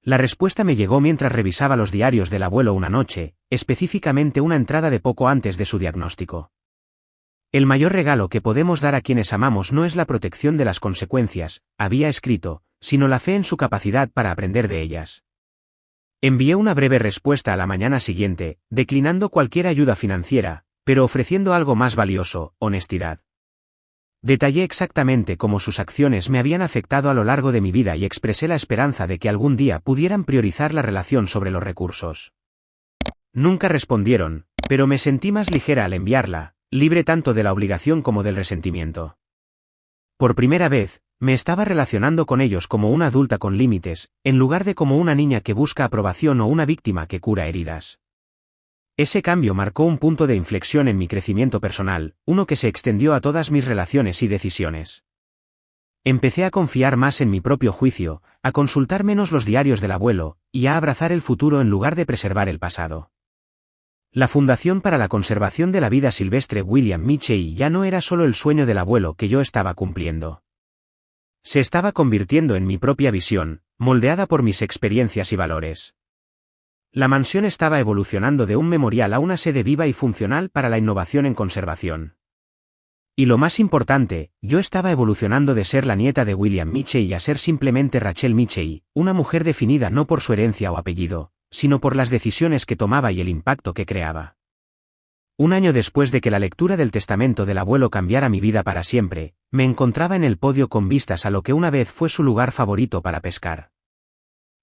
La respuesta me llegó mientras revisaba los diarios del abuelo una noche, específicamente una entrada de poco antes de su diagnóstico. El mayor regalo que podemos dar a quienes amamos no es la protección de las consecuencias, había escrito, sino la fe en su capacidad para aprender de ellas. Envié una breve respuesta a la mañana siguiente, declinando cualquier ayuda financiera, pero ofreciendo algo más valioso, honestidad. Detallé exactamente cómo sus acciones me habían afectado a lo largo de mi vida y expresé la esperanza de que algún día pudieran priorizar la relación sobre los recursos. Nunca respondieron, pero me sentí más ligera al enviarla, libre tanto de la obligación como del resentimiento. Por primera vez, me estaba relacionando con ellos como una adulta con límites, en lugar de como una niña que busca aprobación o una víctima que cura heridas. Ese cambio marcó un punto de inflexión en mi crecimiento personal, uno que se extendió a todas mis relaciones y decisiones. Empecé a confiar más en mi propio juicio, a consultar menos los diarios del abuelo, y a abrazar el futuro en lugar de preservar el pasado. La Fundación para la Conservación de la Vida Silvestre William Mitchell ya no era solo el sueño del abuelo que yo estaba cumpliendo. Se estaba convirtiendo en mi propia visión, moldeada por mis experiencias y valores. La mansión estaba evolucionando de un memorial a una sede viva y funcional para la innovación en conservación. Y lo más importante, yo estaba evolucionando de ser la nieta de William Mitchell a ser simplemente Rachel Mitchell, una mujer definida no por su herencia o apellido, sino por las decisiones que tomaba y el impacto que creaba. Un año después de que la lectura del testamento del abuelo cambiara mi vida para siempre, me encontraba en el podio con vistas a lo que una vez fue su lugar favorito para pescar.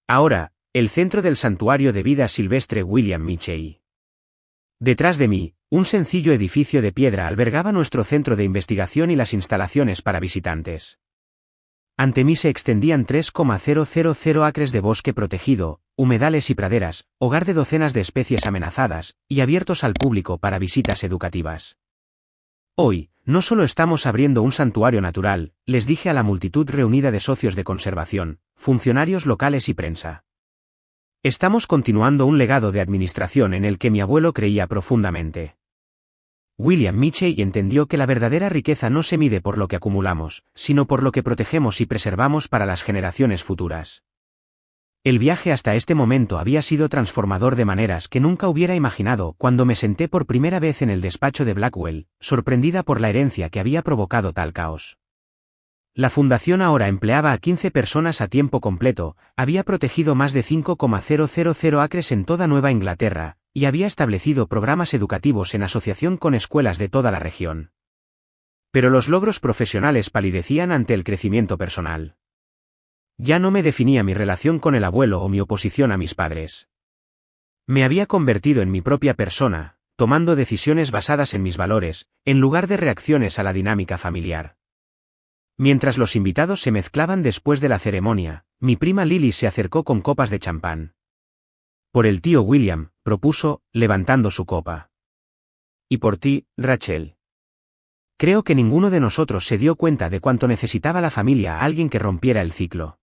Ahora, el centro del santuario de vida silvestre William Mitchell. Detrás de mí, un sencillo edificio de piedra albergaba nuestro centro de investigación y las instalaciones para visitantes. Ante mí se extendían 3,000 acres de bosque protegido, humedales y praderas, hogar de docenas de especies amenazadas, y abiertos al público para visitas educativas. Hoy, no solo estamos abriendo un santuario natural, les dije a la multitud reunida de socios de conservación, funcionarios locales y prensa. Estamos continuando un legado de administración en el que mi abuelo creía profundamente. William Mitchell entendió que la verdadera riqueza no se mide por lo que acumulamos, sino por lo que protegemos y preservamos para las generaciones futuras. El viaje hasta este momento había sido transformador de maneras que nunca hubiera imaginado cuando me senté por primera vez en el despacho de Blackwell, sorprendida por la herencia que había provocado tal caos. La fundación ahora empleaba a 15 personas a tiempo completo, había protegido más de 5,000 acres en toda Nueva Inglaterra, y había establecido programas educativos en asociación con escuelas de toda la región. Pero los logros profesionales palidecían ante el crecimiento personal. Ya no me definía mi relación con el abuelo o mi oposición a mis padres. Me había convertido en mi propia persona, tomando decisiones basadas en mis valores, en lugar de reacciones a la dinámica familiar. Mientras los invitados se mezclaban después de la ceremonia, mi prima Lily se acercó con copas de champán. Por el tío William, propuso, levantando su copa. Y por ti, Rachel. Creo que ninguno de nosotros se dio cuenta de cuánto necesitaba la familia a alguien que rompiera el ciclo.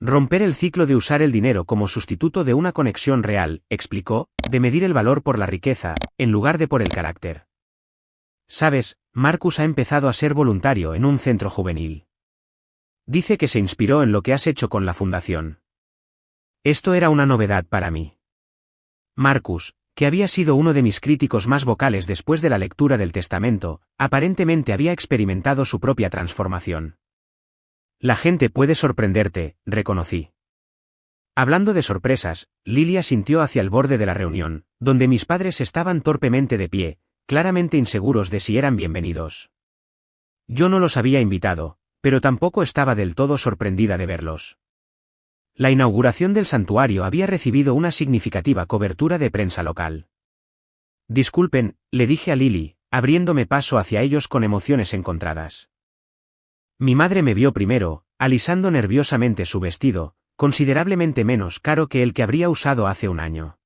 Romper el ciclo de usar el dinero como sustituto de una conexión real, explicó, de medir el valor por la riqueza, en lugar de por el carácter. Sabes, Marcus ha empezado a ser voluntario en un centro juvenil. Dice que se inspiró en lo que has hecho con la fundación. Esto era una novedad para mí. Marcus, que había sido uno de mis críticos más vocales después de la lectura del testamento, aparentemente había experimentado su propia transformación. La gente puede sorprenderte, reconocí. Hablando de sorpresas, Lily asintió hacia el borde de la reunión, donde mis padres estaban torpemente de pie, claramente inseguros de si eran bienvenidos. Yo no los había invitado, pero tampoco estaba del todo sorprendida de verlos. La inauguración del santuario había recibido una significativa cobertura de prensa local. Disculpen, le dije a Lily, abriéndome paso hacia ellos con emociones encontradas. Mi madre me vio primero, alisando nerviosamente su vestido, considerablemente menos caro que el que habría usado hace un año.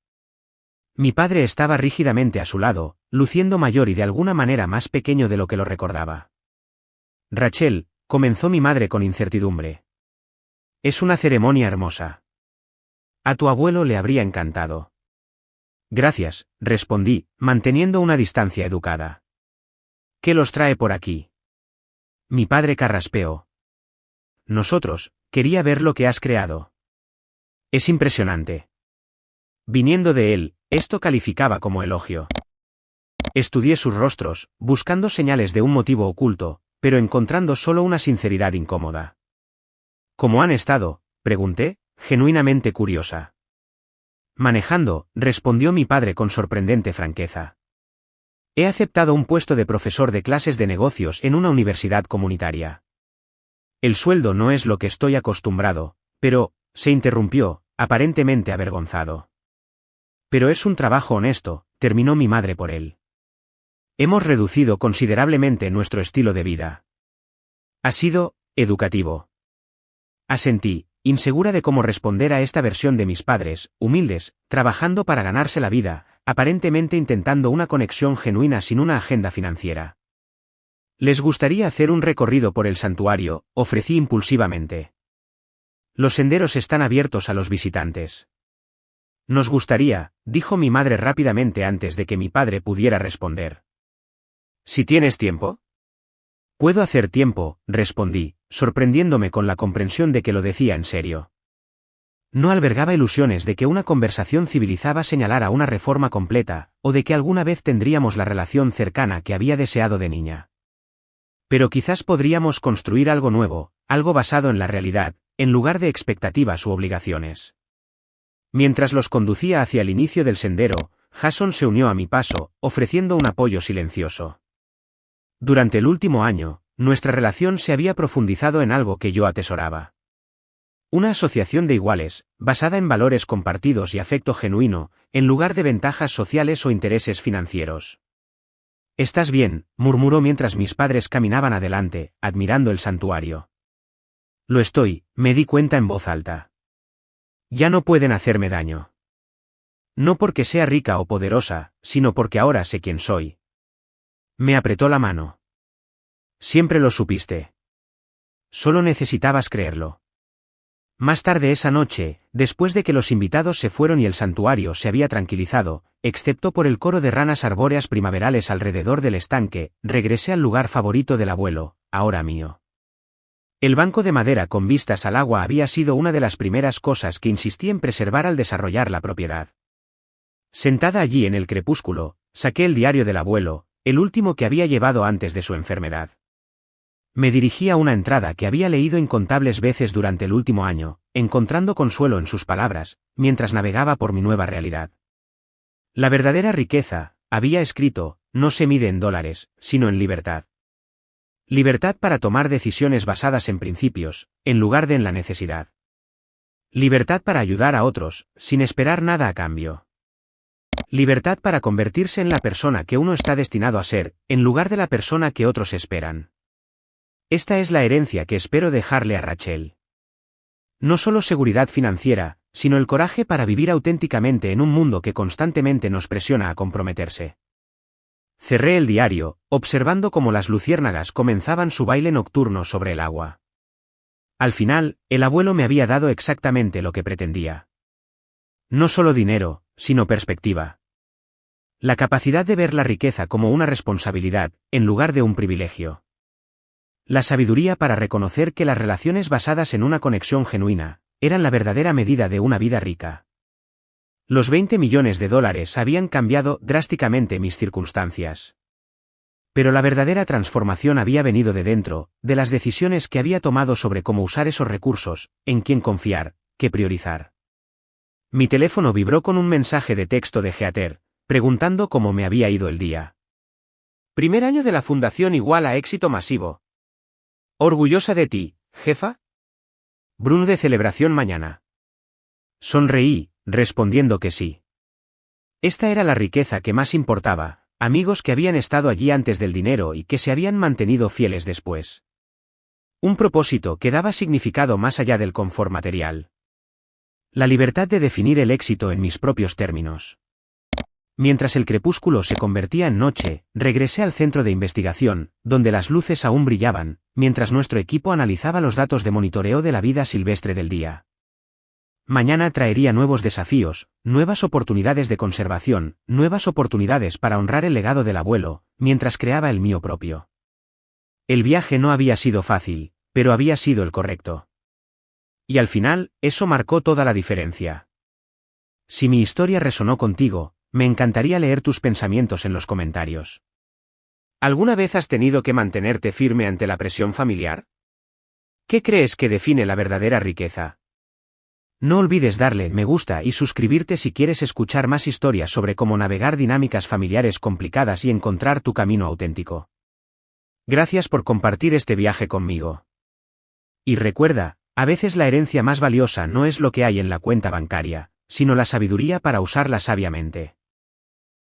Mi padre estaba rígidamente a su lado, luciendo mayor y de alguna manera más pequeño de lo que lo recordaba. Rachel, comenzó mi madre con incertidumbre. Es una ceremonia hermosa. A tu abuelo le habría encantado. Gracias, respondí, manteniendo una distancia educada. ¿Qué los trae por aquí? Mi padre carraspeó. Nosotros, quería ver lo que has creado. Es impresionante. Viniendo de él, esto calificaba como elogio. Estudié sus rostros, buscando señales de un motivo oculto, pero encontrando solo una sinceridad incómoda. ¿Cómo han estado?, pregunté, genuinamente curiosa. Manejando, respondió mi padre con sorprendente franqueza. He aceptado un puesto de profesor de clases de negocios en una universidad comunitaria. El sueldo no es lo que estoy acostumbrado, pero, se interrumpió, aparentemente avergonzado. Pero es un trabajo honesto, terminó mi madre por él. Hemos reducido considerablemente nuestro estilo de vida. Ha sido educativo. Asentí, insegura de cómo responder a esta versión de mis padres, humildes, trabajando para ganarse la vida, aparentemente intentando una conexión genuina sin una agenda financiera. ¿Les gustaría hacer un recorrido por el santuario?, ofrecí impulsivamente. Los senderos están abiertos a los visitantes. Nos gustaría, dijo mi madre rápidamente antes de que mi padre pudiera responder. ¿Si tienes tiempo? Puedo hacer tiempo, respondí, sorprendiéndome con la comprensión de que lo decía en serio. No albergaba ilusiones de que una conversación civilizada señalara una reforma completa, o de que alguna vez tendríamos la relación cercana que había deseado de niña. Pero quizás podríamos construir algo nuevo, algo basado en la realidad, en lugar de expectativas u obligaciones. Mientras los conducía hacia el inicio del sendero, Jason se unió a mi paso, ofreciendo un apoyo silencioso. Durante el último año, nuestra relación se había profundizado en algo que yo atesoraba. Una asociación de iguales, basada en valores compartidos y afecto genuino, en lugar de ventajas sociales o intereses financieros. «¿Estás bien?», murmuró mientras mis padres caminaban adelante, admirando el santuario. «Lo estoy», me di cuenta en voz alta. «Ya no pueden hacerme daño. No porque sea rica o poderosa, sino porque ahora sé quién soy». Me apretó la mano. «Siempre lo supiste. Solo necesitabas creerlo». Más tarde esa noche, después de que los invitados se fueron y el santuario se había tranquilizado, excepto por el coro de ranas arbóreas primaverales alrededor del estanque, regresé al lugar favorito del abuelo, ahora mío. El banco de madera con vistas al agua había sido una de las primeras cosas que insistí en preservar al desarrollar la propiedad. Sentada allí en el crepúsculo, saqué el diario del abuelo, el último que había llevado antes de su enfermedad. Me dirigí a una entrada que había leído incontables veces durante el último año, encontrando consuelo en sus palabras, mientras navegaba por mi nueva realidad. La verdadera riqueza, había escrito, no se mide en dólares, sino en libertad. Libertad para tomar decisiones basadas en principios, en lugar de en la necesidad. Libertad para ayudar a otros, sin esperar nada a cambio. Libertad para convertirse en la persona que uno está destinado a ser, en lugar de la persona que otros esperan. Esta es la herencia que espero dejarle a Rachel. No solo seguridad financiera, sino el coraje para vivir auténticamente en un mundo que constantemente nos presiona a comprometerse. Cerré el diario, observando cómo las luciérnagas comenzaban su baile nocturno sobre el agua. Al final, el abuelo me había dado exactamente lo que pretendía. No solo dinero, sino perspectiva. La capacidad de ver la riqueza como una responsabilidad, en lugar de un privilegio. La sabiduría para reconocer que las relaciones basadas en una conexión genuina, eran la verdadera medida de una vida rica. Los 20 millones de dólares habían cambiado drásticamente mis circunstancias. Pero la verdadera transformación había venido de dentro, de las decisiones que había tomado sobre cómo usar esos recursos, en quién confiar, qué priorizar. Mi teléfono vibró con un mensaje de texto de Heather, preguntando cómo me había ido el día. Primer año de la fundación igual a éxito masivo. ¿Orgullosa de ti, jefa? Bruno de celebración mañana. Sonreí, respondiendo que sí. Esta era la riqueza que más importaba, amigos que habían estado allí antes del dinero y que se habían mantenido fieles después. Un propósito que daba significado más allá del confort material. La libertad de definir el éxito en mis propios términos. Mientras el crepúsculo se convertía en noche, regresé al centro de investigación, donde las luces aún brillaban, mientras nuestro equipo analizaba los datos de monitoreo de la vida silvestre del día. Mañana traería nuevos desafíos, nuevas oportunidades de conservación, nuevas oportunidades para honrar el legado del abuelo, mientras creaba el mío propio. El viaje no había sido fácil, pero había sido el correcto. Y al final, eso marcó toda la diferencia. Si mi historia resonó contigo, me encantaría leer tus pensamientos en los comentarios. ¿Alguna vez has tenido que mantenerte firme ante la presión familiar? ¿Qué crees que define la verdadera riqueza? No olvides darle me gusta y suscribirte si quieres escuchar más historias sobre cómo navegar dinámicas familiares complicadas y encontrar tu camino auténtico. Gracias por compartir este viaje conmigo. Y recuerda, a veces la herencia más valiosa no es lo que hay en la cuenta bancaria, sino la sabiduría para usarla sabiamente.